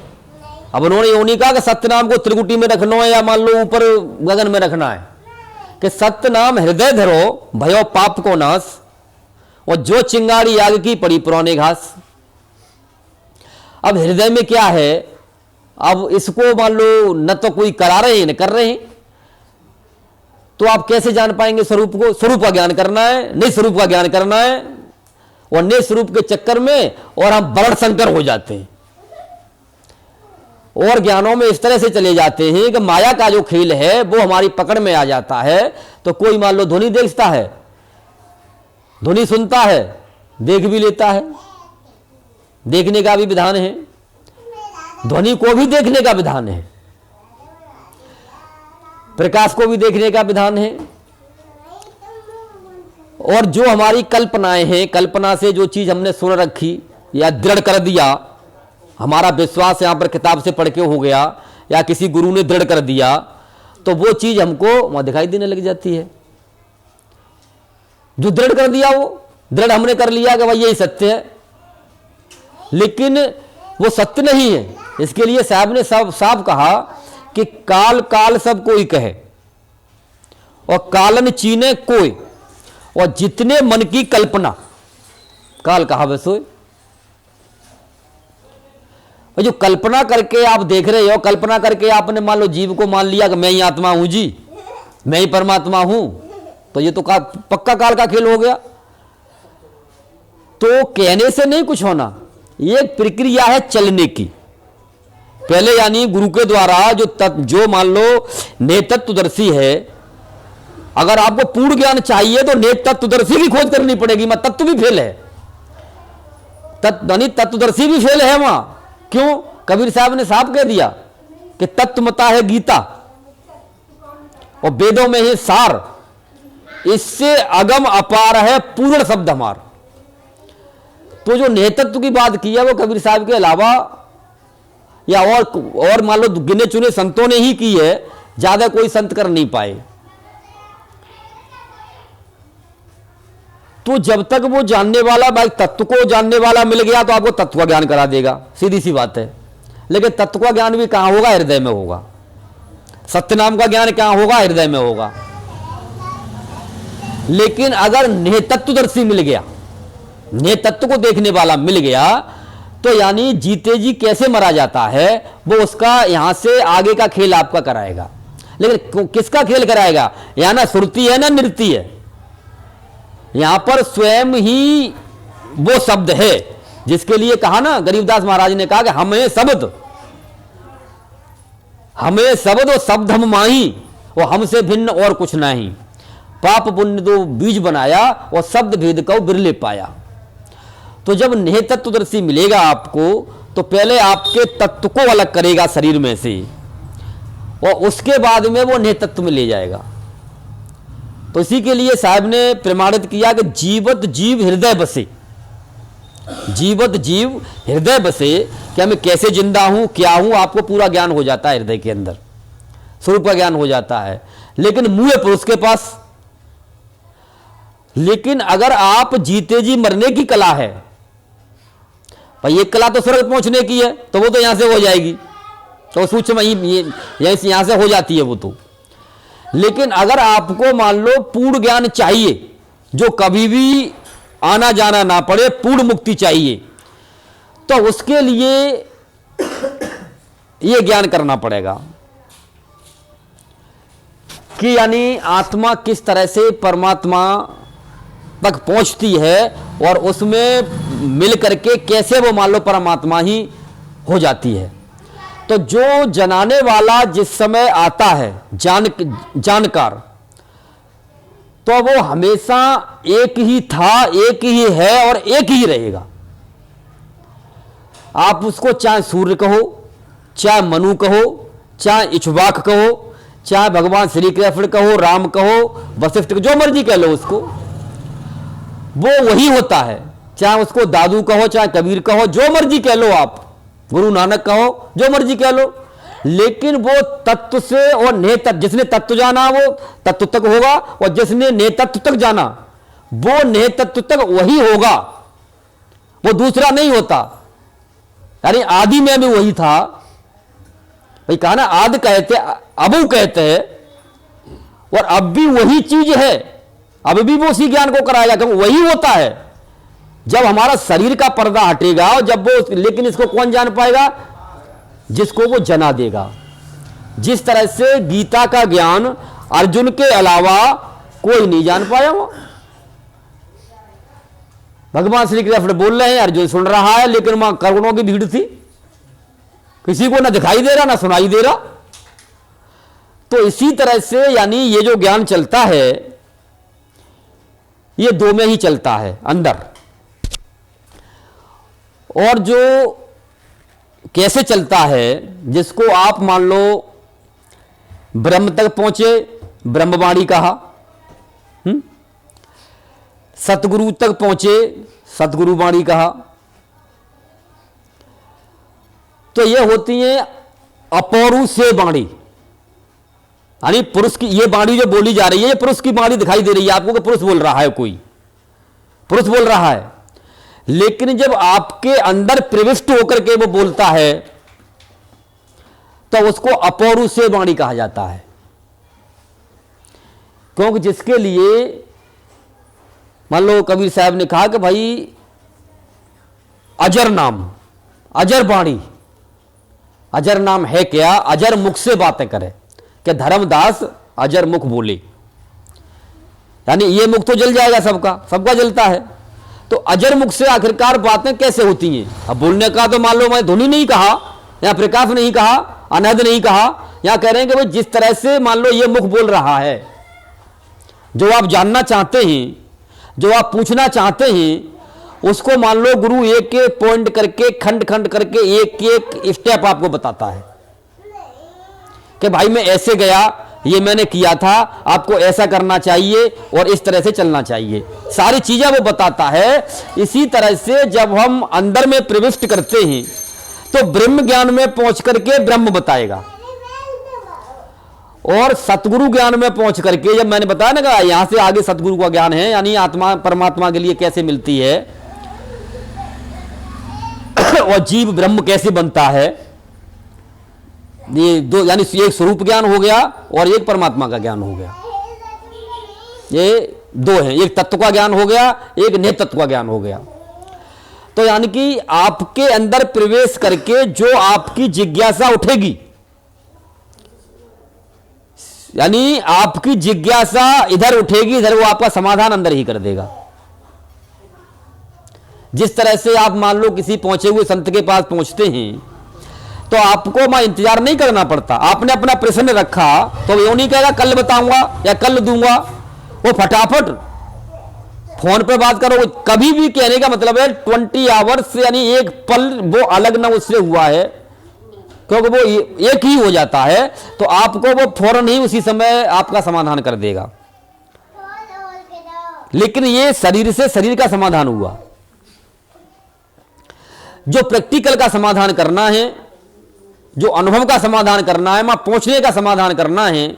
अब उन्होंने ये नहीं कहा कि सत्य नाम को त्रिकुटी में रखना है या मान लो ऊपर गगन में रखना है, कि सत्य नाम हृदय धरो भयो पाप को नाश, और जो चिंगारी आग की पड़ी पुराने घास। अब हृदय में क्या है, अब इसको मान लो न तो कोई करा रहे हैं न कर रहे हैं, तो आप कैसे जान पाएंगे स्वरूप को? स्वरूप का ज्ञान करना है, निस्वरूप का ज्ञान करना है, और निस्वरूप के चक्कर में और हम बड़ संकर हो जाते हैं और ज्ञानों में इस तरह से चले जाते हैं कि माया का जो खेल है वो हमारी पकड़ में आ जाता है। तो कोई मान लो ध्वनि देखता है, ध्वनि सुनता है, देख भी लेता है, देखने का भी विधान है, ध्वनि को भी देखने का विधान है, प्रकाश को भी देखने का विधान है। और जो हमारी कल्पनाएं हैं, कल्पना से जो चीज हमने सुन रखी या दृढ़ कर दिया, हमारा विश्वास यहां पर किताब से पढ़ के हो गया या किसी गुरु ने दृढ़ कर दिया, तो वो चीज हमको वहां दिखाई देने लग जाती है। जो दृढ़ कर दिया वो दृढ़ हमने कर लिया कि भाई यही सत्य है, लेकिन वो सत्य नहीं है। इसके लिए साहब ने साफ कहा कि काल काल सब कोई कहे और कालन चीने कोई, और जितने मन की कल्पना काल कहा बस सोए। और जो कल्पना करके आप देख रहे हो, कल्पना करके आपने मान लो जीव को मान लिया कि मैं ही आत्मा हूं जी, मैं ही परमात्मा हूं, तो ये तो पक्का काल का खेल हो गया। तो कहने से नहीं कुछ होना, ये एक प्रक्रिया है चलने की। पहले यानी गुरु के द्वारा जो मान लो नेतत्वदर्शी है, अगर आपको पूर्ण ज्ञान चाहिए तो नेतत्वदर्शी की खोज करनी पड़ेगी। मैं तत्व भी फेल है, तत्वदर्शी भी फेल है वहां। क्यों? कबीर साहब ने साफ कह दिया कि तत्वमता है गीता और वेदों में ही सार, इससे अगम अपार है पूर्ण शब्द हमार। तो जो नेतृत्व की बात की है वो कबीर साहब के अलावा या और मान लो गिने चुने संतों ने ही की है, ज्यादा कोई संत कर नहीं पाए। तो जब तक वो जानने वाला भाई तत्व को जानने वाला मिल गया तो आपको तत्व का ज्ञान करा देगा, सीधी सी बात है। लेकिन तत्व का ज्ञान भी कहां होगा? हृदय में होगा। सत्य नाम का ज्ञान कहां होगा? हृदय में होगा। लेकिन अगर नेतत्वदर्शी मिल गया, नेतत्व को देखने वाला मिल गया, तो यानी जीते जी कैसे मरा जाता है वो उसका यहां से आगे का खेल आपका कराएगा। लेकिन किसका खेल कराएगा? यहां ना सुरती है ना नृत्य है, यहां पर स्वयं ही वो शब्द है जिसके लिए कहा ना गरीबदास महाराज ने कहा कि हमें शब्द और शब्द हम माही, वो हमसे भिन्न और कुछ नहीं। पाप पुण्य दो बीज बनाया और शब्द भेद को बिरले पाया। तो जब नेतत्वदर्शी मिलेगा आपको तो पहले आपके तत्व को अलग करेगा शरीर में से और उसके बाद में वो नेतत्व में ले जाएगा। तो इसी के लिए साहब ने प्रमाणित किया कि जीवत जीव हृदय बसे, जीवत जीव हृदय बसे, कि मैं कैसे जिंदा हूं, क्या हूं, आपको पूरा ज्ञान हो जाता है हृदय के अंदर, स्वरूप का ज्ञान हो जाता है। लेकिन मुंह है पुरुष के पास। लेकिन अगर आप जीते जी मरने की कला है, भाई ये कला तो स्वर्ग पहुंचने की है, तो वो तो यहां से हो जाएगी, तो सूक्ष्म यहां से हो जाती है वो तो। लेकिन अगर आपको मान लो पूर्ण ज्ञान चाहिए, जो कभी भी आना जाना ना पड़े, पूर्ण मुक्ति चाहिए, तो उसके लिए यह ज्ञान करना पड़ेगा कि यानी आत्मा किस तरह से परमात्मा तक पहुंचती है और उसमें मिल करके कैसे वो मान लो परमात्मा ही हो जाती है। तो जो जनाने वाला जिस समय आता है जानकार, तो वो हमेशा एक ही था, एक ही है और एक ही रहेगा। आप उसको चाहे सूर्य कहो, चाहे मनु कहो, चाहे इक्ष्वाक कहो, चाहे भगवान श्री कृष्ण कहो, राम कहो, वशिष्ठ, जो मर्जी कह लो उसको, वो वही होता है। चाहे उसको दादू कहो, चाहे कबीर कहो, जो मर्जी कह लो, आप गुरु नानक कहो, जो मर्जी कह लो, लेकिन वो तत्व से और नेतत्व, जिसने तत्व जाना वो तत्व तक होगा और जिसने नेतत्व तक जाना वो नेतत्व तक वही होगा, वो दूसरा नहीं होता। यानी आदि में भी वही था, भाई कहा ना आदि कहते अबू कहते हैं और अब भी वही चीज है, अब भी वो उसी ज्ञान को कराएगा क्योंकि वही होता है। जब हमारा शरीर का पर्दा हटेगा और जब वो, लेकिन इसको कौन जान पाएगा? जिसको वो जना देगा। जिस तरह से गीता का ज्ञान अर्जुन के अलावा कोई नहीं जान पाया, वो भगवान श्री कृष्ण बोल रहे हैं, अर्जुन सुन रहा है, लेकिन वहां करोड़ों की भीड़ थी, किसी को ना दिखाई दे रहा ना सुनाई दे रहा। तो इसी तरह से यानी ये जो ज्ञान चलता है ये दो में ही चलता है अंदर, और जो कैसे चलता है, जिसको आप मान लो ब्रह्म तक पहुंचे, ब्रह्मवाणी कहा, सतगुरु तक पहुंचे, सतगुरु वाणी कहा। तो ये होती है अपौरु से वाणी, यानी पुरुष की ये वाणी जो बोली जा रही है, ये पुरुष की वाणी दिखाई दे रही है आपको कि पुरुष बोल रहा है, कोई पुरुष बोल रहा है। लेकिन जब आपके अंदर प्रविष्ट होकर के वो बोलता है तो उसको अपौरुषेय वाणी कहा जाता है। क्योंकि जिसके लिए मान लो कबीर साहब ने कहा कि भाई अजर नाम, अजर वाणी, अजर नाम है क्या? अजर मुख से बातें करे, कि धर्मदास अजर मुख बोले, यानी ये मुख तो जल जाएगा, सबका जलता है, तो अजर मुख से आखिरकार बातें कैसे होती हैं? अब बोलने का तो मान लो मैं ध्वनि नहीं कहा, या प्रकाश नहीं कहा, अनहद नहीं कहा, यहां कह रहे हैं कि भाई जिस तरह से मान लो ये मुख बोल रहा है, जो आप जानना चाहते हैं, जो आप पूछना चाहते हैं, उसको मान लो गुरु एक एक पॉइंट करके, खंड खंड करके, एक एक स्टेप आपको बताता है कि भाई मैं ऐसे गया, ये मैंने किया था, आपको ऐसा करना चाहिए और इस तरह से चलना चाहिए, सारी चीजें वो बताता है। इसी तरह से जब हम अंदर में प्रविष्ट करते हैं तो ब्रह्म ज्ञान में पहुंच करके ब्रह्म बताएगा, और सतगुरु ज्ञान में पहुंच करके, जब मैंने बताया ना कि यहां से आगे सतगुरु का ज्ञान है, यानी आत्मा परमात्मा के लिए कैसे मिलती है और जीव ब्रह्म कैसे बनता है, ये दो, यानी एक स्वरूप ज्ञान हो गया और एक परमात्मा का ज्ञान हो गया, ये दो हैं, एक तत्व का ज्ञान हो गया, एक नेतत्व का ज्ञान हो गया। तो यानी कि आपके अंदर प्रवेश करके जो आपकी जिज्ञासा उठेगी, यानी आपकी जिज्ञासा इधर उठेगी, इधर वो आपका समाधान अंदर ही कर देगा। जिस तरह से आप मान लो किसी पहुंचे हुए संत के पास पहुंचते हैं तो आपको मैं इंतजार नहीं करना पड़ता, आपने अपना प्रश्न रखा तो वो नहीं कहेगा कल बताऊंगा या कल दूंगा, वो फटाफट फोन पे बात करो। कभी भी कहने का मतलब है 20 आवर्स, यानी एक पल वो अलग ना उससे हुआ है, क्योंकि वो एक ही हो जाता है, तो आपको वो फौरन ही उसी समय आपका समाधान कर देगा। लेकिन ये शरीर से शरीर का समाधान हुआ, जो प्रैक्टिकल का समाधान करना है, जो अनुभव का समाधान करना है, वहां पहुंचने का समाधान करना है,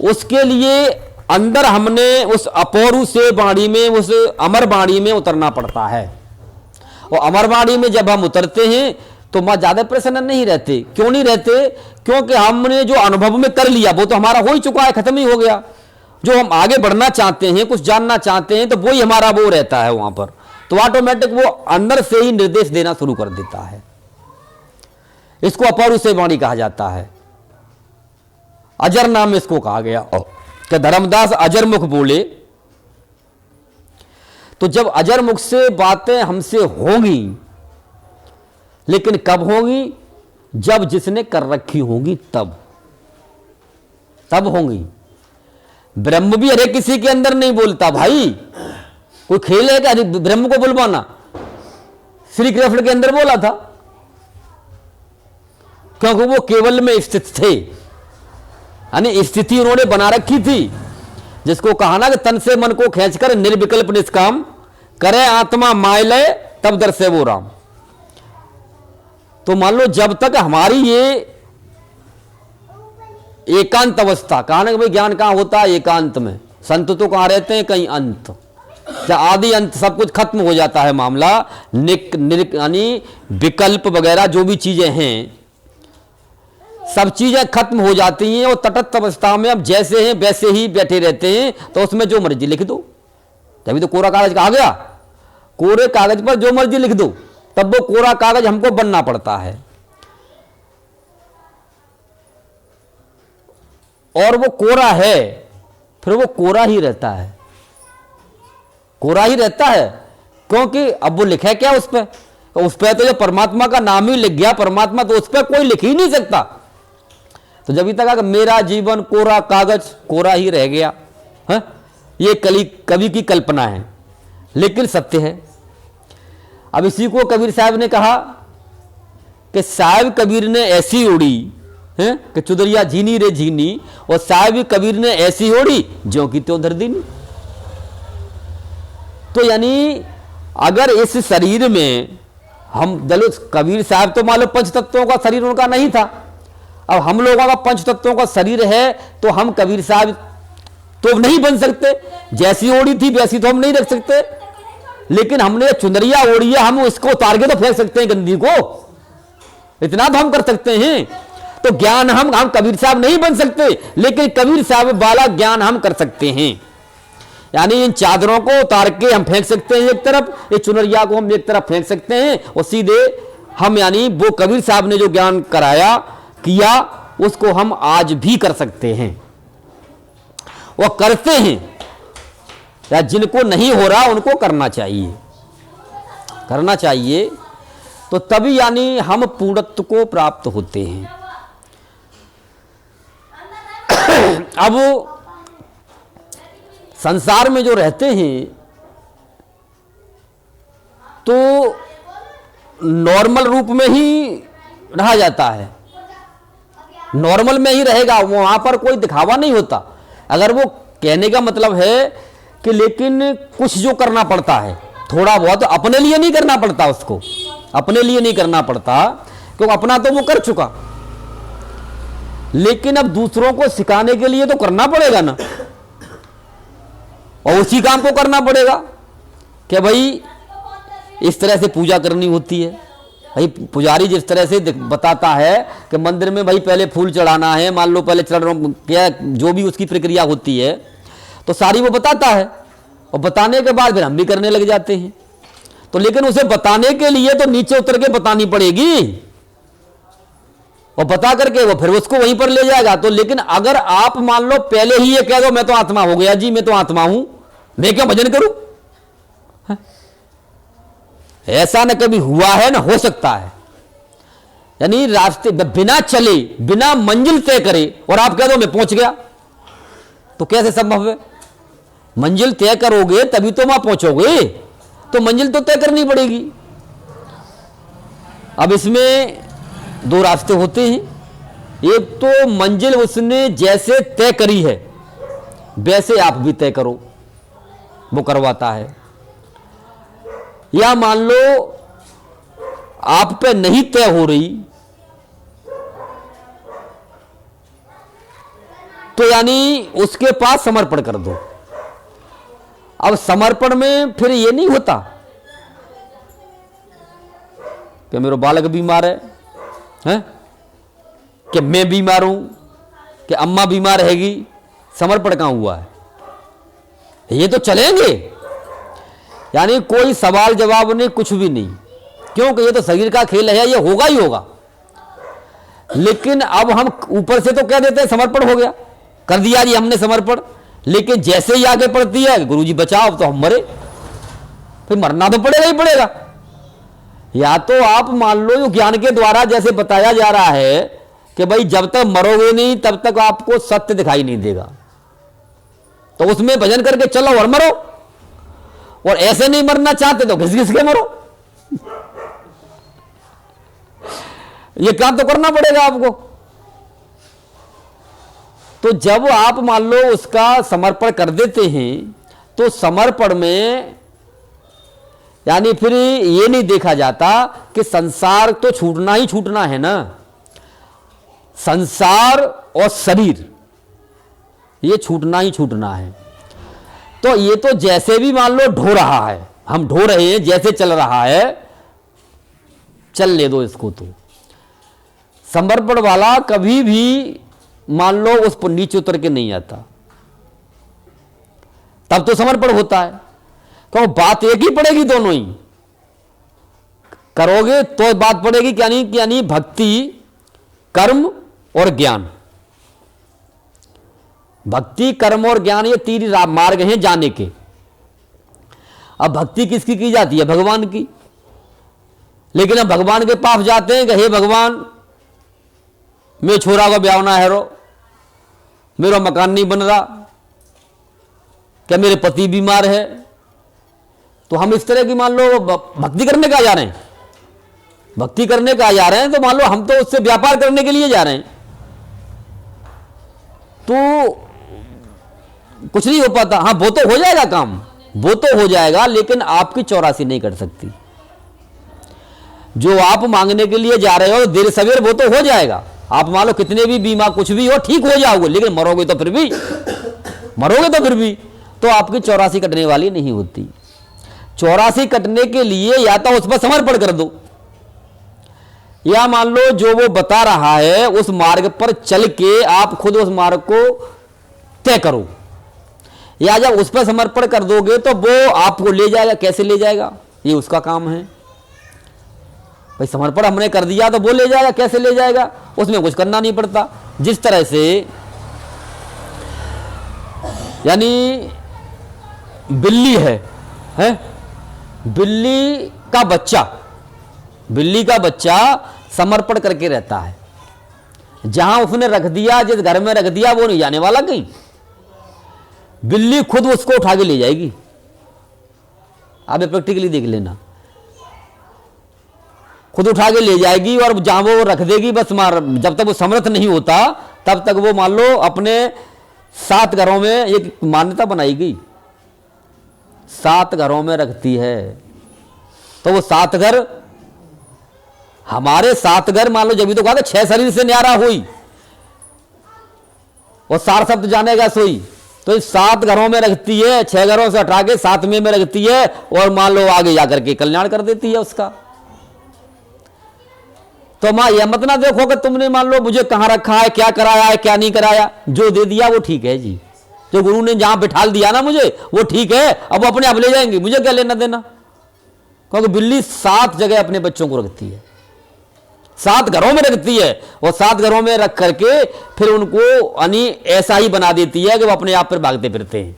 उसके लिए अंदर हमने उस अपौरुषेय वाणी में, उस अमर वाणी में उतरना पड़ता है। और अमर वाणी में जब हम उतरते हैं तो वहां ज्यादा प्रसन्न नहीं रहते। क्यों नहीं रहते? क्योंकि हमने जो अनुभव में कर लिया वो तो हमारा हो ही चुका है, खत्म ही हो गया। जो हम आगे बढ़ना चाहते हैं, कुछ जानना चाहते हैं, तो वही हमारा वो रहता है वहां पर, तो ऑटोमेटिक वो अंदर से ही निर्देश देना शुरू कर देता है। इसको अपौरुषेय वाणी कहा जाता है। अजर नाम इसको कहा गया कि धर्मदास अजर मुख बोले। तो जब अजर मुख से बातें हमसे होंगी, लेकिन कब होंगी? जब जिसने कर रखी होंगी तब होंगी। ब्रह्म भी हर किसी के अंदर नहीं बोलता भाई, कोई खेल है क्या ब्रह्म को बुलवाना? श्री कृष्ण के अंदर बोला था, क्योंकि वो केवल में स्थित थे, यानी स्थिति उन्होंने बना रखी थी, जिसको कहा ना कि तन से मन को खींचकर निर्विकल्प निष्काम करे आत्मा माय तब दर्शे वो राम। तो मान लो जब तक हमारी ये एकांत अवस्था, कहा ना कि भाई ज्ञान कहां होता है? एकांत में। संत तो कहां रहते हैं? कहीं अंत, जब आदि अंत सब कुछ खत्म हो जाता है मामला, यानी विकल्प वगैरह जो भी चीजें हैं सब चीजें खत्म हो जाती हैं, और तटस्थ अवस्था में अब जैसे हैं वैसे ही बैठे रहते हैं। तो उसमें जो मर्जी लिख दो, तभी तो कोरा कागज कहा गया, कोरे कागज पर जो मर्जी लिख दो, तब वो कोरा कागज हमको बनना पड़ता है। और वो कोरा है, फिर वो कोरा ही रहता है, कोरा ही रहता है। क्योंकि अब वो लिखा क्या उस पर? उस पर तो जो परमात्मा का नाम ही लिख गया परमात्मा, तो उस पर कोई लिख ही नहीं सकता। तो जब तक कि मेरा जीवन कोरा कागज, कोरा ही रह गया है, ये कवि की कल्पना है, लेकिन सत्य है। अब इसी को कबीर साहब ने कहा कि साहिब कबीर ने ऐसी ओढ़ी है कि चुदरिया झीनी रे झीनी, और साहिब कबीर ने ऐसी ओढ़ी ज्यों की त्यों धर दीनी। तो यानी अगर इस शरीर में हम दलो, कबीर साहब तो मान लो पंच तत्वों का शरीर उनका नहीं था, अब हम लोगों का पंच तत्वों का शरीर है, तो हम कबीर साहब तो नहीं बन सकते। जैसी ओढ़ी थी वैसी तो हम नहीं रख सकते, लेकिन हमने चुनरिया ओढ़ी है, हम इसको उतार के तो फेंक सकते हैं गंदी को, इतना तो हम कर सकते हैं। तो ज्ञान हम कबीर साहब नहीं बन सकते, लेकिन कबीर साहब वाला ज्ञान हम कर सकते हैं। यानी इन चादरों को उतार के हम फेंक सकते हैं एक तरफ, ये चुनरिया को हम एक तरफ फेंक सकते हैं, और सीधे हम यानी वो कबीर साहब ने जो ज्ञान कराया किया उसको हम आज भी कर सकते हैं, वो करते हैं। या जिनको नहीं हो रहा उनको करना चाहिए, करना चाहिए, तो तभी यानी हम पूर्णत्व को प्राप्त होते हैं। अब संसार में जो रहते हैं तो नॉर्मल रूप में ही रहा जाता है, नॉर्मल में ही रहेगा, वहां पर कोई दिखावा नहीं होता। अगर वो कहने का मतलब है कि लेकिन कुछ जो करना पड़ता है थोड़ा बहुत, अपने लिए नहीं करना पड़ता, उसको अपने लिए नहीं करना पड़ता क्योंकि अपना तो वो कर चुका, लेकिन अब दूसरों को सिखाने के लिए तो करना पड़ेगा ना, और उसी काम को करना पड़ेगा कि भाई इस तरह से पूजा करनी होती है। भाई पुजारी जिस तरह से बताता है कि मंदिर में भाई पहले फूल चढ़ाना है, मान लो पहले चढ़ क्या जो भी उसकी प्रक्रिया होती है तो सारी वो बताता है, और बताने के बाद फिर हम भी करने लग जाते हैं। तो लेकिन उसे बताने के लिए तो नीचे उतर के बतानी पड़ेगी, और बता करके वो फिर उसको वहीं पर ले जाएगा। तो लेकिन अगर आप मान लो पहले ही ये कह दो मैं तो आत्मा हो गया जी, मैं तो आत्मा हूं, मैं क्यों भजन करूं, ऐसा न कभी हुआ है ना हो सकता है। यानी रास्ते बिना चले बिना मंजिल तय करे और आप कह दो मैं पहुंच गया, तो कैसे संभव है? मंजिल तय करोगे तभी तो वहां पहुंचोगे, तो मंजिल तो तय करनी पड़ेगी। अब इसमें दो रास्ते होते हैं, एक तो मंजिल उसने जैसे तय करी है वैसे आप भी तय करो, वो करवाता है। या मान लो आप पे नहीं तय हो रही तो यानी उसके पास समर्पण कर दो। अब समर्पण में फिर ये नहीं होता कि मेरा बालक बीमार है कि मैं बीमार हूं कि अम्मा बीमार रहेगी, समर्पण कहां हुआ है? ये तो चलेंगे, यानी कोई सवाल जवाब नहीं, कुछ भी नहीं, क्योंकि ये तो शरीर का खेल है, ये होगा ही होगा। लेकिन अब हम ऊपर से तो कह देते हैं समर्पण हो गया, कर दिया जी हमने समर्पण, लेकिन जैसे ही आगे पड़ती है गुरुजी बचाओ तो हम मरे, फिर मरना तो पड़ेगा ही पड़ेगा। या तो आप मान लो ज्ञान के द्वारा जैसे बताया जा रहा है कि भाई जब तक मरोगे नहीं तब तक आपको सत्य दिखाई नहीं देगा, तो उसमें भजन करके चलो और मरो, और ऐसे नहीं मरना चाहते तो घिस घिस के मरो। ये काम तो करना पड़ेगा आपको। तो जब आप मान लो उसका समर्पण कर देते हैं तो समर्पण में यानी फिर ये नहीं देखा जाता कि संसार तो छूटना ही छूटना है ना, संसार और शरीर ये छूटना ही छूटना है। तो ये तो जैसे भी मान लो ढो रहा है, हम ढो रहे हैं, जैसे चल रहा है चल ले दो इसको। तो समर्पण वाला कभी भी मान लो उस पर नीचे उतर के नहीं आता, तब तो समर्पण होता है। तो बात एक ही पड़ेगी, दोनों ही करोगे तो बात पड़ेगी, यानी भक्ति कर्म और ज्ञान। भक्ति कर्म और ज्ञान ये तीन मार्ग हैं जाने के। अब भक्ति किसकी की जाती है? भगवान की। लेकिन अब भगवान के पास जाते हैं कि हे भगवान मैं छोरा को ब्याहना है रो, मेरा मकान नहीं बन रहा, क्या मेरे पति बीमार है, तो हम इस तरह की मान लो भक्ति करने का जा रहे हैं, भक्ति करने का जा रहे हैं, तो मान लो हम तो उससे व्यापार करने के लिए जा रहे हैं, तो कुछ नहीं हो पाता। हाँ वो तो हो जाएगा काम, वो तो हो जाएगा, लेकिन आपकी 84 नहीं कर सकती। जो आप मांगने के लिए जा रहे हो देर सवेर वो तो हो जाएगा। आप मान लो कितने भी बीमा कुछ भी हो ठीक हो जाओगे, लेकिन मरोगे तो फिर भी तो आपकी 84 कटने वाली नहीं होती। 84 कटने के लिए या तो उस पर समर्पण कर दो, या मान लो जो वो बता रहा है उस मार्ग पर चल के आप खुद उस मार्ग को तय करो, या जब उस पर समर्पण कर दोगे तो वो आपको ले जाएगा। कैसे ले जाएगा, ये उसका काम है। भाई समर्पण हमने कर दिया तो वो ले जाएगा, कैसे ले जाएगा, उसमें कुछ करना नहीं पड़ता। जिस तरह से यानी बिल्ली है बिल्ली का बच्चा समर्पण करके रहता है, जहां उसने रख दिया, जिस घर में रख दिया वो नहीं जाने वाला कहीं, बिल्ली खुद उसको उठा के ले जाएगी। आप प्रैक्टिकली देख लेना, खुद उठा के ले जाएगी और जहां वो रख देगी बस जब तक वो समर्थ नहीं होता तब तक वो मान लो अपने 7 घरों में एक मान्यता बनाई गई, 7 घरों में रखती है। तो वो 7 घर हमारे 7 घर मान लो, जब भी तो कहा था 6 शरीर से न्यारा हुई और 4 शब्द जानेगा सोई। तो इस 7 घरों में रखती है, 6 घरों से हटा के 7वें में रखती है और मान लो आगे जाकर के कल्याण कर देती है उसका। तो मां यह मत ना देखो कि तुमने मान लो मुझे कहां रखा है, क्या कराया है, क्या नहीं कराया, जो दे दिया वो ठीक है जी, जो गुरु ने जहां बिठाल दिया ना मुझे वो ठीक है, अब वो अपने आप ले जाएंगे, मुझे क्या लेना देना। क्योंकि बिल्ली 7 जगह अपने बच्चों को रखती है, 7 घरों में रखती है और 7 घरों में रख करके फिर उनको यानी ऐसा ही बना देती है कि वो अपने आप पर भागते फिरते हैं।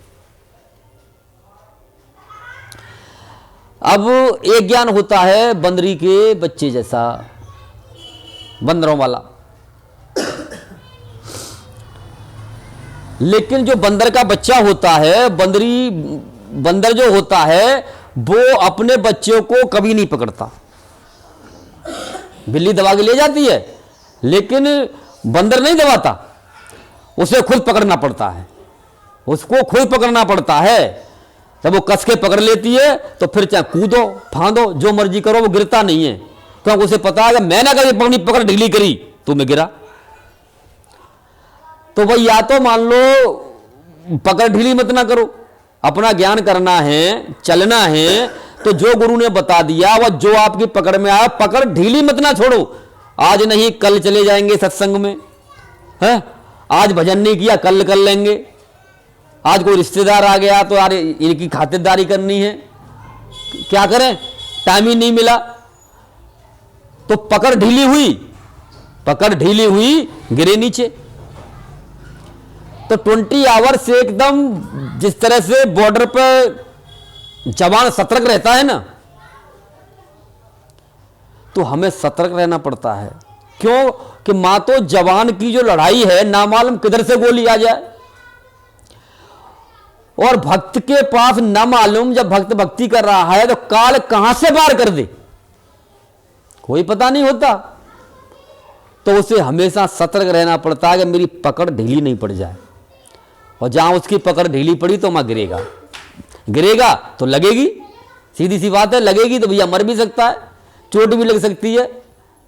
अब एक ज्ञान होता है बंदरी के बच्चे जैसा, बंदरों वाला, लेकिन जो बंदर का बच्चा होता है, बंदर जो होता है वो अपने बच्चों को कभी नहीं पकड़ता। बिल्ली दबा के ले जाती है लेकिन बंदर नहीं दबाता, उसे खुद पकड़ना पड़ता है, उसको खुद पकड़ना पड़ता है। जब वो कस के पकड़ लेती है तो फिर चाहे कूदो फांदो जो मर्जी करो वो गिरता नहीं है, क्योंकि उसे पता है कि मैंने अगर अपनी पकड़ ढीली करी तो मैं गिरा। तो भाई या तो मान लो पकड़ ढीली मत ना करो, अपना ज्ञान करना है, चलना है, तो जो गुरु ने बता दिया वह जो आपकी पकड़ में आया पकड़ ढीली मत ना छोड़ो। आज नहीं कल चले जाएंगे सत्संग में, है आज भजन नहीं किया कल कर लेंगे, आज कोई रिश्तेदार आ गया तो यार इनकी खातिरदारी करनी है, क्या करें टाइम ही नहीं मिला। तो पकड़ ढीली हुई गिरे नीचे। तो 20 आवर से एकदम जिस तरह से बॉर्डर पर जवान सतर्क रहता है ना, तो हमें सतर्क रहना पड़ता है। क्यों कि मां तो जवान की जो लड़ाई है ना मालूम किधर से गोली आ जाए, और भक्त के पास ना मालूम जब भक्त भक्ति कर रहा है तो काल कहां से पार कर दे कोई पता नहीं होता। तो उसे हमेशा सतर्क रहना पड़ता है कि मेरी पकड़ ढीली नहीं पड़ जाए, और जहां उसकी पकड़ ढीली पड़ी तो मां गिरेगा तो लगेगी, सीधी सी बात है, लगेगी तो भैया मर भी सकता है, चोट भी लग सकती है,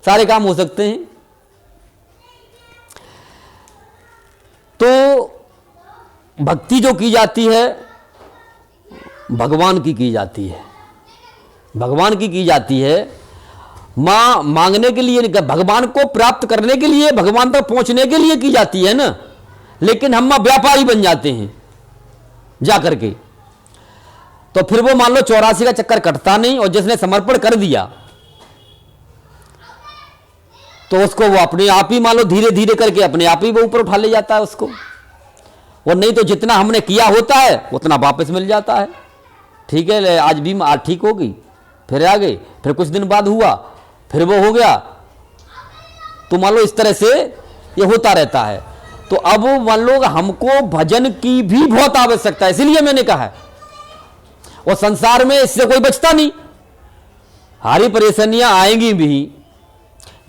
सारे काम हो सकते हैं। तो भक्ति जो की जाती है भगवान की जाती है, भगवान की जाती है। मां मांगने के लिए नहीं, भगवान को प्राप्त करने के लिए, भगवान तक पहुंचने के लिए की जाती है ना, लेकिन हम व्यापारी बन जाते हैं जा करके। तो फिर वो मान लो 84 का चक्कर कटता नहीं, और जिसने समर्पण कर दिया तो उसको वो अपने आप ही मान लो धीरे धीरे करके अपने आप ही वो ऊपर उठा ले जाता है उसको, और नहीं तो जितना हमने किया होता है उतना वापस मिल जाता है। ठीक है आज भी आज ठीक हो गई, फिर आ गई, फिर कुछ दिन बाद हुआ, फिर वो हो गया, तो मान लो इस तरह से ये होता रहता है। तो अब मान लो हमको भजन की भी बहुत आवश्यकता है, इसीलिए मैंने कहा है, और संसार में इससे कोई बचता नहीं, हारी परेशानियां आएंगी भी,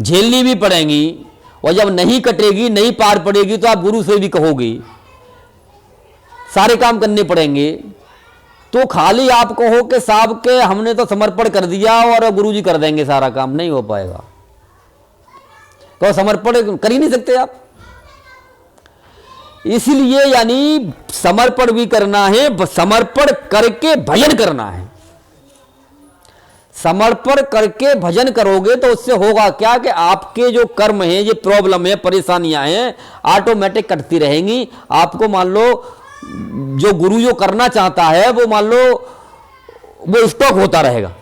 झेलनी भी पड़ेंगी, और जब नहीं कटेगी नहीं पार पड़ेगी तो आप गुरु से भी कहोगे, सारे काम करने पड़ेंगे। तो खाली आप कहो कि साहब के हमने तो समर्पण कर दिया और गुरुजी कर देंगे सारा काम, नहीं हो पाएगा। तो समर्पण कर ही नहीं सकते आप, इसलिए यानी समर्पण भी करना है, समर्पण करके भजन करना है। समर्पण करके भजन करोगे तो उससे होगा क्या कि आपके जो कर्म है, ये प्रॉब्लम है, परेशानियां हैं, ऑटोमेटिक कटती रहेंगी। आपको मान लो जो गुरु जो करना चाहता है वो मान लो वो स्टॉक होता रहेगा,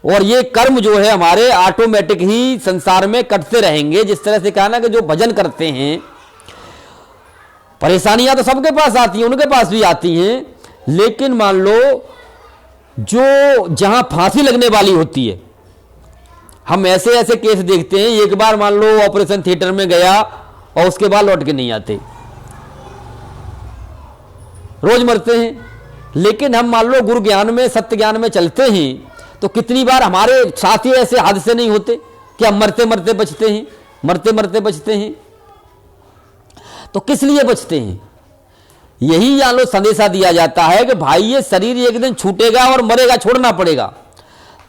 और ये कर्म जो है हमारे ऑटोमेटिक ही संसार में कटते रहेंगे। जिस तरह से कहा ना कि जो भजन करते हैं, परेशानियां तो सबके पास आती हैं, उनके पास भी आती हैं, लेकिन मान लो जो जहां फांसी लगने वाली होती है, हम ऐसे ऐसे केस देखते हैं, एक बार मान लो ऑपरेशन थिएटर में गया और उसके बाद लौट के नहीं आते, रोज मरते हैं। लेकिन हम मान लो गुरु ज्ञान में, सत्य ज्ञान में चलते हैं तो कितनी बार हमारे साथ ही ऐसे हादसे नहीं होते कि हम मरते मरते बचते हैं, मरते मरते बचते हैं। तो किस लिए बचते हैं? यही यहाँ लो संदेशा दिया जाता है कि भाई ये शरीर एक दिन छूटेगा और मरेगा, छोड़ना पड़ेगा।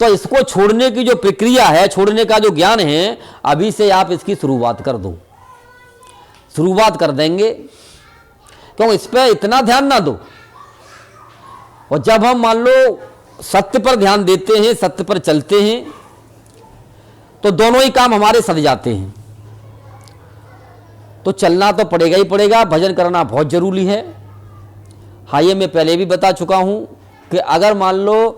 तो इसको छोड़ने की जो प्रक्रिया है, छोड़ने का जो ज्ञान है, अभी से आप इसकी शुरुआत कर दो। शुरुआत कर देंगे क्यों? इस पर इतना ध्यान ना दो। और जब हम मान लो सत्य पर ध्यान देते हैं, सत्य पर चलते हैं, तो दोनों ही काम हमारे सध जाते हैं। तो चलना तो पड़ेगा ही पड़ेगा, भजन करना बहुत जरूरी है। हाँ, ये मैं पहले भी बता चुका हूं कि अगर मान लो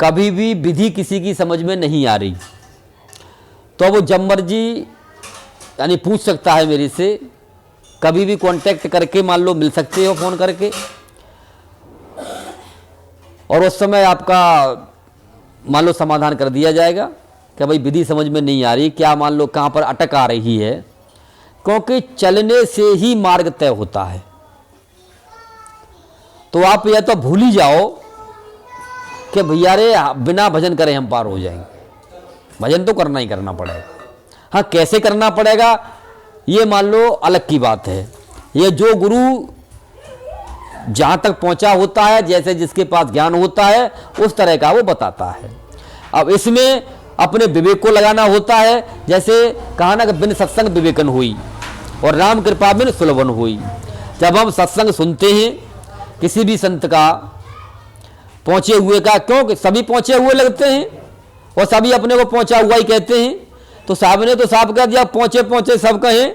कभी भी विधि किसी की समझ में नहीं आ रही तो वो जब मर्जी यानी पूछ सकता है मेरे से, कभी भी कांटेक्ट करके मान लो मिल सकते हो फोन करके, और उस समय आपका मान लो समाधान कर दिया जाएगा कि भाई विधि समझ में नहीं आ रही, क्या मान लो कहाँ पर अटक आ रही है। क्योंकि चलने से ही मार्ग तय होता है। तो आप या तो भूल ही जाओ कि भैया रे बिना भजन करे हम पार हो जाएंगे। भजन तो करना ही करना पड़ेगा। हाँ, कैसे करना पड़ेगा ये मान लो अलग की बात है। ये जो गुरु जहां तक पहुंचा होता है, जैसे जिसके पास ज्ञान होता है, उस तरह का वो बताता है। अब इसमें अपने विवेक को लगाना होता है। जैसे कहा ना कि बिन सत्संग विवेकन हुई और राम कृपा बिन सुलभन हुई। जब हम सत्संग सुनते हैं किसी भी संत का, पहुंचे हुए का, क्योंकि सभी पहुंचे हुए लगते हैं और सभी अपने को पहुंचा हुआ ही कहते हैं, तो साहब ने तो साफ कह दिया पहुंचे पहुंचे सब कहें।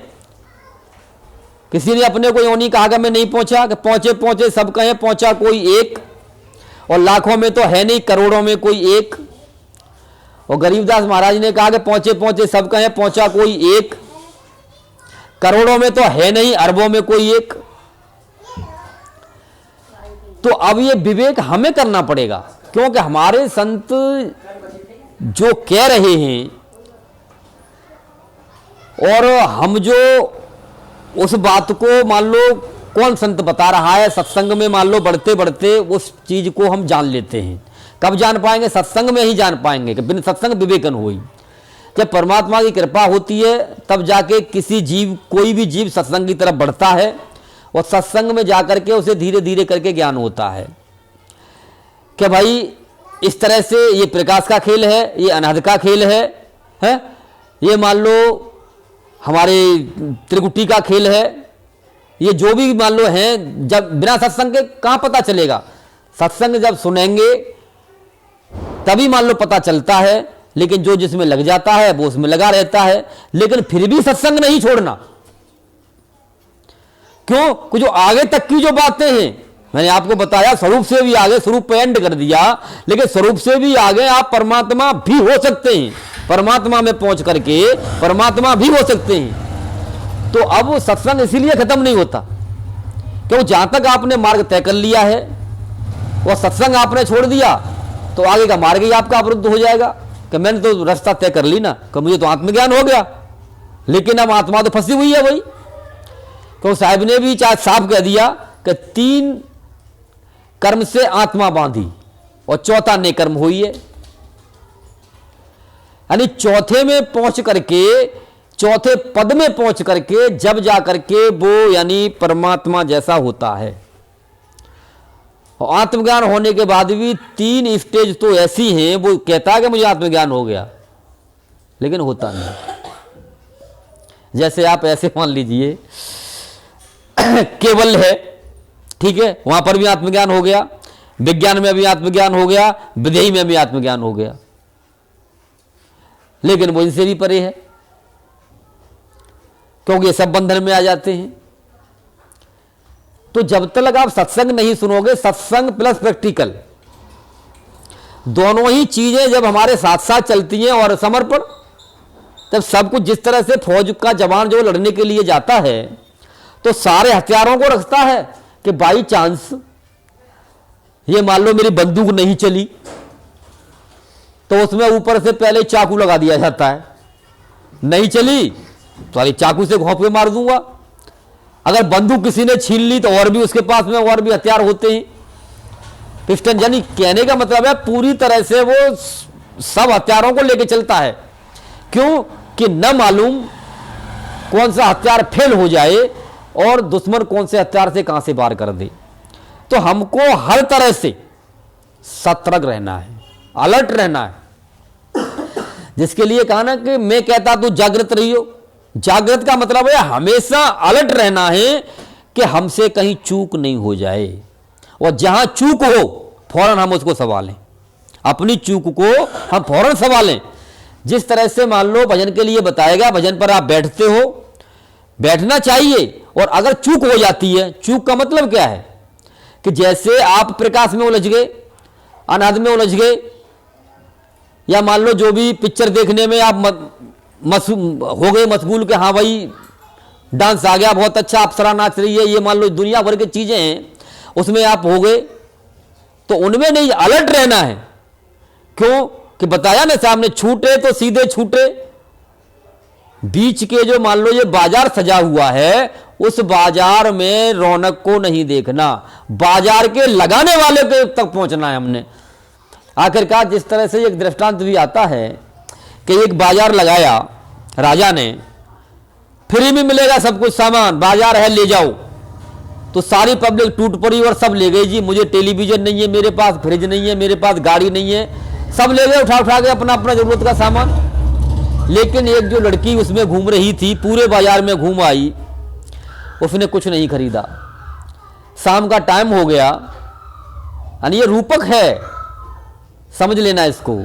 किसी ने अपने को यूं नहीं कहा कि मैं नहीं पहुंचा, कि पहुंचे पहुंचे सब कहें, पहुंचा कोई एक, और लाखों में तो है नहीं, करोड़ों में कोई एक। और गरीबदास महाराज ने कहा कि पहुंचे पहुंचे सब कहें, पहुंचा कोई एक, करोड़ों में तो है नहीं, अरबों में कोई एक। तो अब ये विवेक हमें करना पड़ेगा, क्योंकि हमारे संत जो कह रहे हैं और हम जो उस बात को मान लो कौन संत बता रहा है, सत्संग में मान लो बढ़ते बढ़ते उस चीज को हम जान लेते हैं। कब जान पाएंगे? सत्संग में ही जान पाएंगे कि बिन सत्संग विवेकन हुई। जब परमात्मा की कृपा होती है तब जाके किसी जीव, कोई भी जीव सत्संग की तरफ बढ़ता है, और सत्संग में जाकर के उसे धीरे धीरे करके ज्ञान होता है कि भाई इस तरह से ये प्रकाश का खेल है, ये अनाहत का खेल है? ये मान लो हमारे त्रिकुटी का खेल है। ये जो भी मान लो है, जब बिना सत्संग के कहाँ पता चलेगा? सत्संग जब सुनेंगे तभी मान लो पता चलता है। लेकिन जो जिसमें लग जाता है वो उसमें लगा रहता है, लेकिन फिर भी सत्संग नहीं छोड़ना। क्यों? कि जो आगे तक की जो बातें हैं, मैंने आपको बताया स्वरूप से भी आगे, स्वरूप पे एंड कर दिया, लेकिन स्वरूप से भी आगे आप परमात्मा भी हो सकते हैं। परमात्मा में पहुंच करके परमात्मा भी हो सकते हैं। तो अब वो सत्संग इसीलिए खत्म नहीं होता क्योंकि जहां तक आपने मार्ग तय कर लिया है और सत्संग आपने छोड़ दिया तो आगे का मार्ग ही आपका अवरुद्ध हो जाएगा कि मैंने तो रास्ता तय कर ली ना, कि मुझे तो आत्मज्ञान हो गया, लेकिन अब आत्मा तो फंसी हुई है भाई। तो साहब ने भी चाहे साफ कह दिया कि 3 कर्म से आत्मा बांधी और चौथा नेकर्म हुई है। यानी चौथे में पहुंच करके, चौथे पद में पहुंच करके जब जा करके वो यानी परमात्मा जैसा होता है। और आत्मज्ञान होने के बाद भी 3 स्टेज तो ऐसी हैं, वो कहता है कि मुझे आत्मज्ञान हो गया, लेकिन होता नहीं। जैसे आप ऐसे मान लीजिए केवल है, ठीक है, वहां पर भी आत्मज्ञान हो गया। विज्ञान में भी आत्मज्ञान हो गया, विधेयी में भी आत्मज्ञान हो गया, लेकिन वो इनसे भी परे है, क्योंकि ये सब बंधन में आ जाते हैं। तो जब तक आप सत्संग नहीं सुनोगे, सत्संग प्लस प्रैक्टिकल दोनों ही चीजें जब हमारे साथ साथ चलती हैं, और समर्पण, तब सब कुछ जिस तरह से फौज का जवान जो लड़ने के लिए जाता है तो सारे हथियारों को रखता है कि बाई चांस ये मान लो मेरी बंदूक नहीं चली तो उसमें ऊपर से पहले चाकू लगा दिया जाता है, नहीं चली तो अरे चाकू से घोंप के मार दूंगा। अगर बंदूक किसी ने छीन ली तो और भी उसके पास में और भी हथियार होते हैं, पिस्टन। यानी कहने का मतलब है पूरी तरह से वो सब हथियारों को लेके चलता है। क्यों कि न मालूम कौन सा हथियार फेल हो जाए और दुश्मन कौन से हथियार से कहां से वार कर दे। तो हमको हर तरह से सतर्क रहना है, अलर्ट रहना है, जिसके लिए कहा ना कि मैं कहता तू जागृत रहियो। जागृत का मतलब है हमेशा अलर्ट रहना है कि हमसे कहीं चूक नहीं हो जाए, और जहां चूक हो फौरन हम उसको संभालें, अपनी चूक को हम फौरन संभालें। जिस तरह से मान लो भजन के लिए बताएगा, भजन पर आप बैठते हो, बैठना चाहिए, और अगर चूक हो जाती है, चूक का मतलब क्या है कि जैसे आप प्रकाश में उलझ गए, अनाद में उलझ गए, या मान लो जो भी पिक्चर देखने में आप हो गए मशगूल के, हाँ भाई डांस आ गया बहुत अच्छा, अप्सरा नाच रही है, ये मान लो दुनिया भर की चीजें हैं, उसमें आप हो गए, तो उनमें नहीं, अलर्ट रहना है। क्यों कि बताया ना सामने, छूटे तो सीधे छूटे। बीच के जो मान लो ये बाजार सजा हुआ है, उस बाजार में रौनक को नहीं देखना, बाजार के लगाने वाले के तक पहुंचना है हमने। आखिरकार जिस तरह से एक दृष्टांत भी आता है कि एक बाजार लगाया राजा ने, फ्री में मिलेगा सब कुछ सामान, बाजार है ले जाओ, तो सारी पब्लिक टूट पड़ी और सब ले गई। जी मुझे टेलीविजन नहीं है, मेरे पास फ्रिज नहीं है, मेरे पास गाड़ी नहीं है, सब ले गए उठा उठा के अपना अपना जरूरत का सामान। लेकिन एक जो लड़की उसमें घूम रही थी, पूरे बाजार में घूम आई, उसने कुछ नहीं खरीदा। शाम का टाइम हो गया, यानी ये रूपक है, समझ लेना इसको।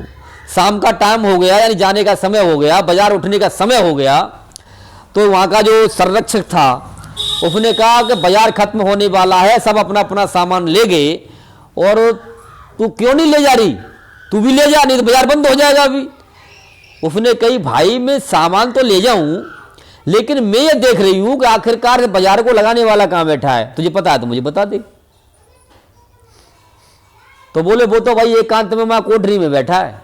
शाम का टाइम हो गया, यानी जाने का समय हो गया, बाजार उठने का समय हो गया। तो वहां का जो संरक्षक था उसने कहा कि बाजार खत्म होने वाला है, सब अपना अपना सामान ले गए, और तू क्यों नहीं ले जा रही, तू भी ले जा, नहीं तो बाजार बंद हो जाएगा अभी। उसने कही भाई मैं सामान तो ले जाऊं, लेकिन मैं ये देख रही हूं कि आखिरकार बाजार को लगाने वाला कहां बैठा है, तुझे पता है तो मुझे बता दे। तो बोले वो तो भाई एकांत में वहां कोठरी में बैठा है।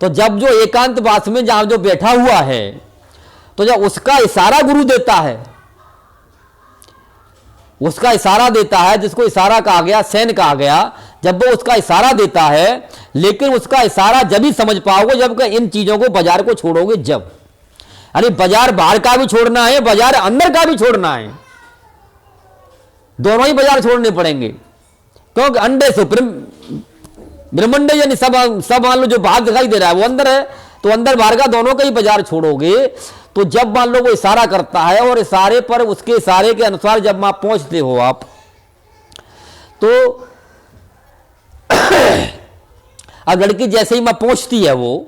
तो जब जो एकांत वास में जहां जो बैठा हुआ है, तो जब उसका इशारा गुरु देता है, उसका इशारा देता है, जिसको इशारा कहा गया, सैन कहा गया, जब वो उसका इशारा देता है, लेकिन उसका इशारा जब ही समझ पाओगे जब इन चीजों को, बाजार को छोड़ोगे जब। यानी बाजार बाहर का भी छोड़ना है, बाजार अंदर का भी छोड़ना है, दोनों ही बाजार छोड़ने पड़ेंगे। क्योंकि अंडे से ब्रह्मंड, यानी सब मान लो जो बाहर दिखाई दे रहा है वो अंदर है, तो अंदर बाहर का दोनों का ही बाजार छोड़ोगे। तो जब मान लो वो इशारा करता है, और इशारे पर, उसके इशारे के अनुसार जब आप पहुंचते हो आप, तो अब लड़की जैसे ही मां पहुंचती है वो,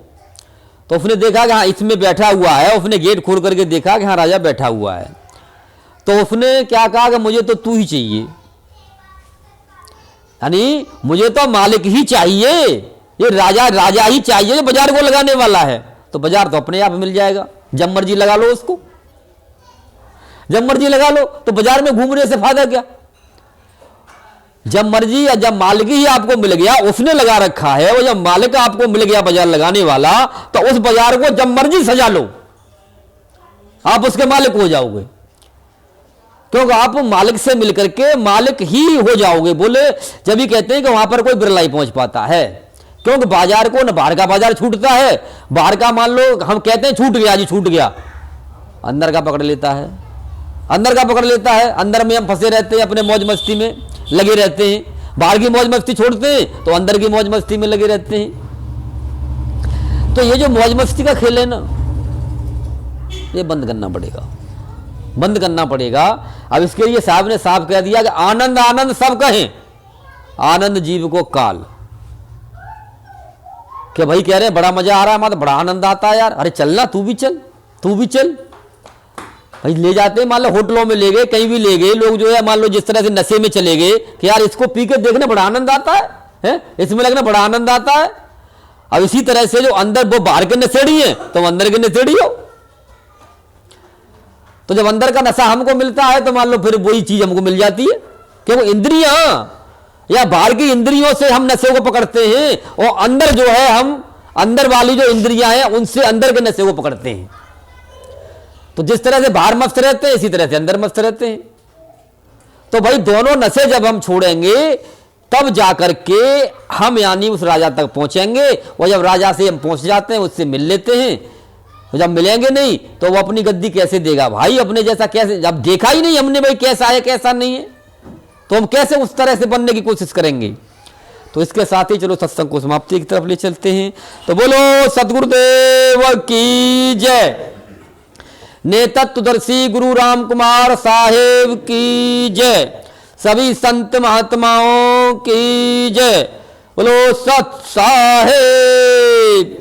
तो उसने देखा कि हाँ इसमें बैठा हुआ है, उसने गेट खोल करके देखा कि हाँ राजा बैठा हुआ है। तो उसने क्या कहा कि मुझे तो तू ही चाहिए, यानी मुझे तो मालिक ही चाहिए, ये राजा ही चाहिए जो बाजार को लगाने वाला है। तो बाजार तो अपने आप मिल जाएगा, जब मर्जी लगा लो उसको, जब मर्जी लगा लो, तो बाजार में घूमने से फायदा क्या। जब मर्जी, या जब मालिक ही आपको मिल गया, उसने लगा रखा है, और जब मालिक आपको मिल गया बाजार लगाने वाला, तो उस बाजार को जब मर्जी सजा लो, आप उसके मालिक हो जाओगे। क्योंकि आप मालिक से मिलकर के मालिक ही हो जाओगे। बोले जब भी कहते हैं कि वहां पर कोई बिरला ही पहुंच पाता है, क्योंकि बाजार को न बाहर का बाजार छूटता है, बाहर का मान लो हम कहते हैं छूट गया जी, छूट गया, अंदर का पकड़ लेता है, अंदर का पकड़ लेता है। अंदर में हम फंसे रहते हैं, अपने मौज मस्ती में लगे रहते हैं, बाहर की मौज मस्ती छोड़ते हैं तो अंदर की मौज मस्ती में लगे रहते हैं। तो ये जो मौज मस्ती का खेल है ना, ये बंद करना पड़ेगा, बंद करना पड़ेगा। अब इसके लिए साहब ने साफ कह दिया कि आनंद आनंद सब कहें, आनंद जीव को काल। क्या भाई कह रहे हैं बड़ा मजा आ रहा है, हमारा बड़ा आनंद आता है यार, अरे चलना, तू भी चल, तू भी चल। भाई ले जाते हैं, मान लो होटलों में ले गए, कहीं भी ले गए लोग, जो है मान लो जिस तरह से नशे में चले गए कि यार इसको पी के देखने बड़ा आनंद आता है, इसमें लगना बड़ा आनंद आता है। अब इसी तरह से जो अंदर वो बाहर के नशेड़ी है, तो अंदर के नशेड़ी हो। तो जब अंदर का नशा हमको मिलता है तो मान लो फिर वही चीज हमको मिल जाती है, क्योंकि इंद्रियां या बाहर की इंद्रियों से हम नशे को पकड़ते हैं, और अंदर जो है हम अंदर वाली जो इंद्रियां हैं उनसे अंदर के नशे को पकड़ते हैं। तो जिस तरह से बाहर मस्त रहते हैं, इसी तरह से अंदर मस्त रहते हैं। तो भाई दोनों नशे जब हम छोड़ेंगे तब जाकर के हम यानी उस राजा तक पहुंचेंगे, और जब राजा से हम पहुंच जाते हैं उससे मिल लेते हैं, तो जब मिलेंगे नहीं तो वो अपनी गद्दी कैसे देगा भाई, अपने जैसा कैसे, जब देखा ही नहीं हमने भाई कैसा है कैसा नहीं है, तो हम कैसे उस तरह से बनने की कोशिश करेंगे। तो इसके साथ ही चलो सत्संग को समाप्ति की तरफ ले चलते हैं। तो बोलो सतगुरुदेव की जय, नेतृत्वदर्शी गुरु राम कुमार साहेब की जय, सभी संत महात्माओं की जय, बोलो सत साहेब।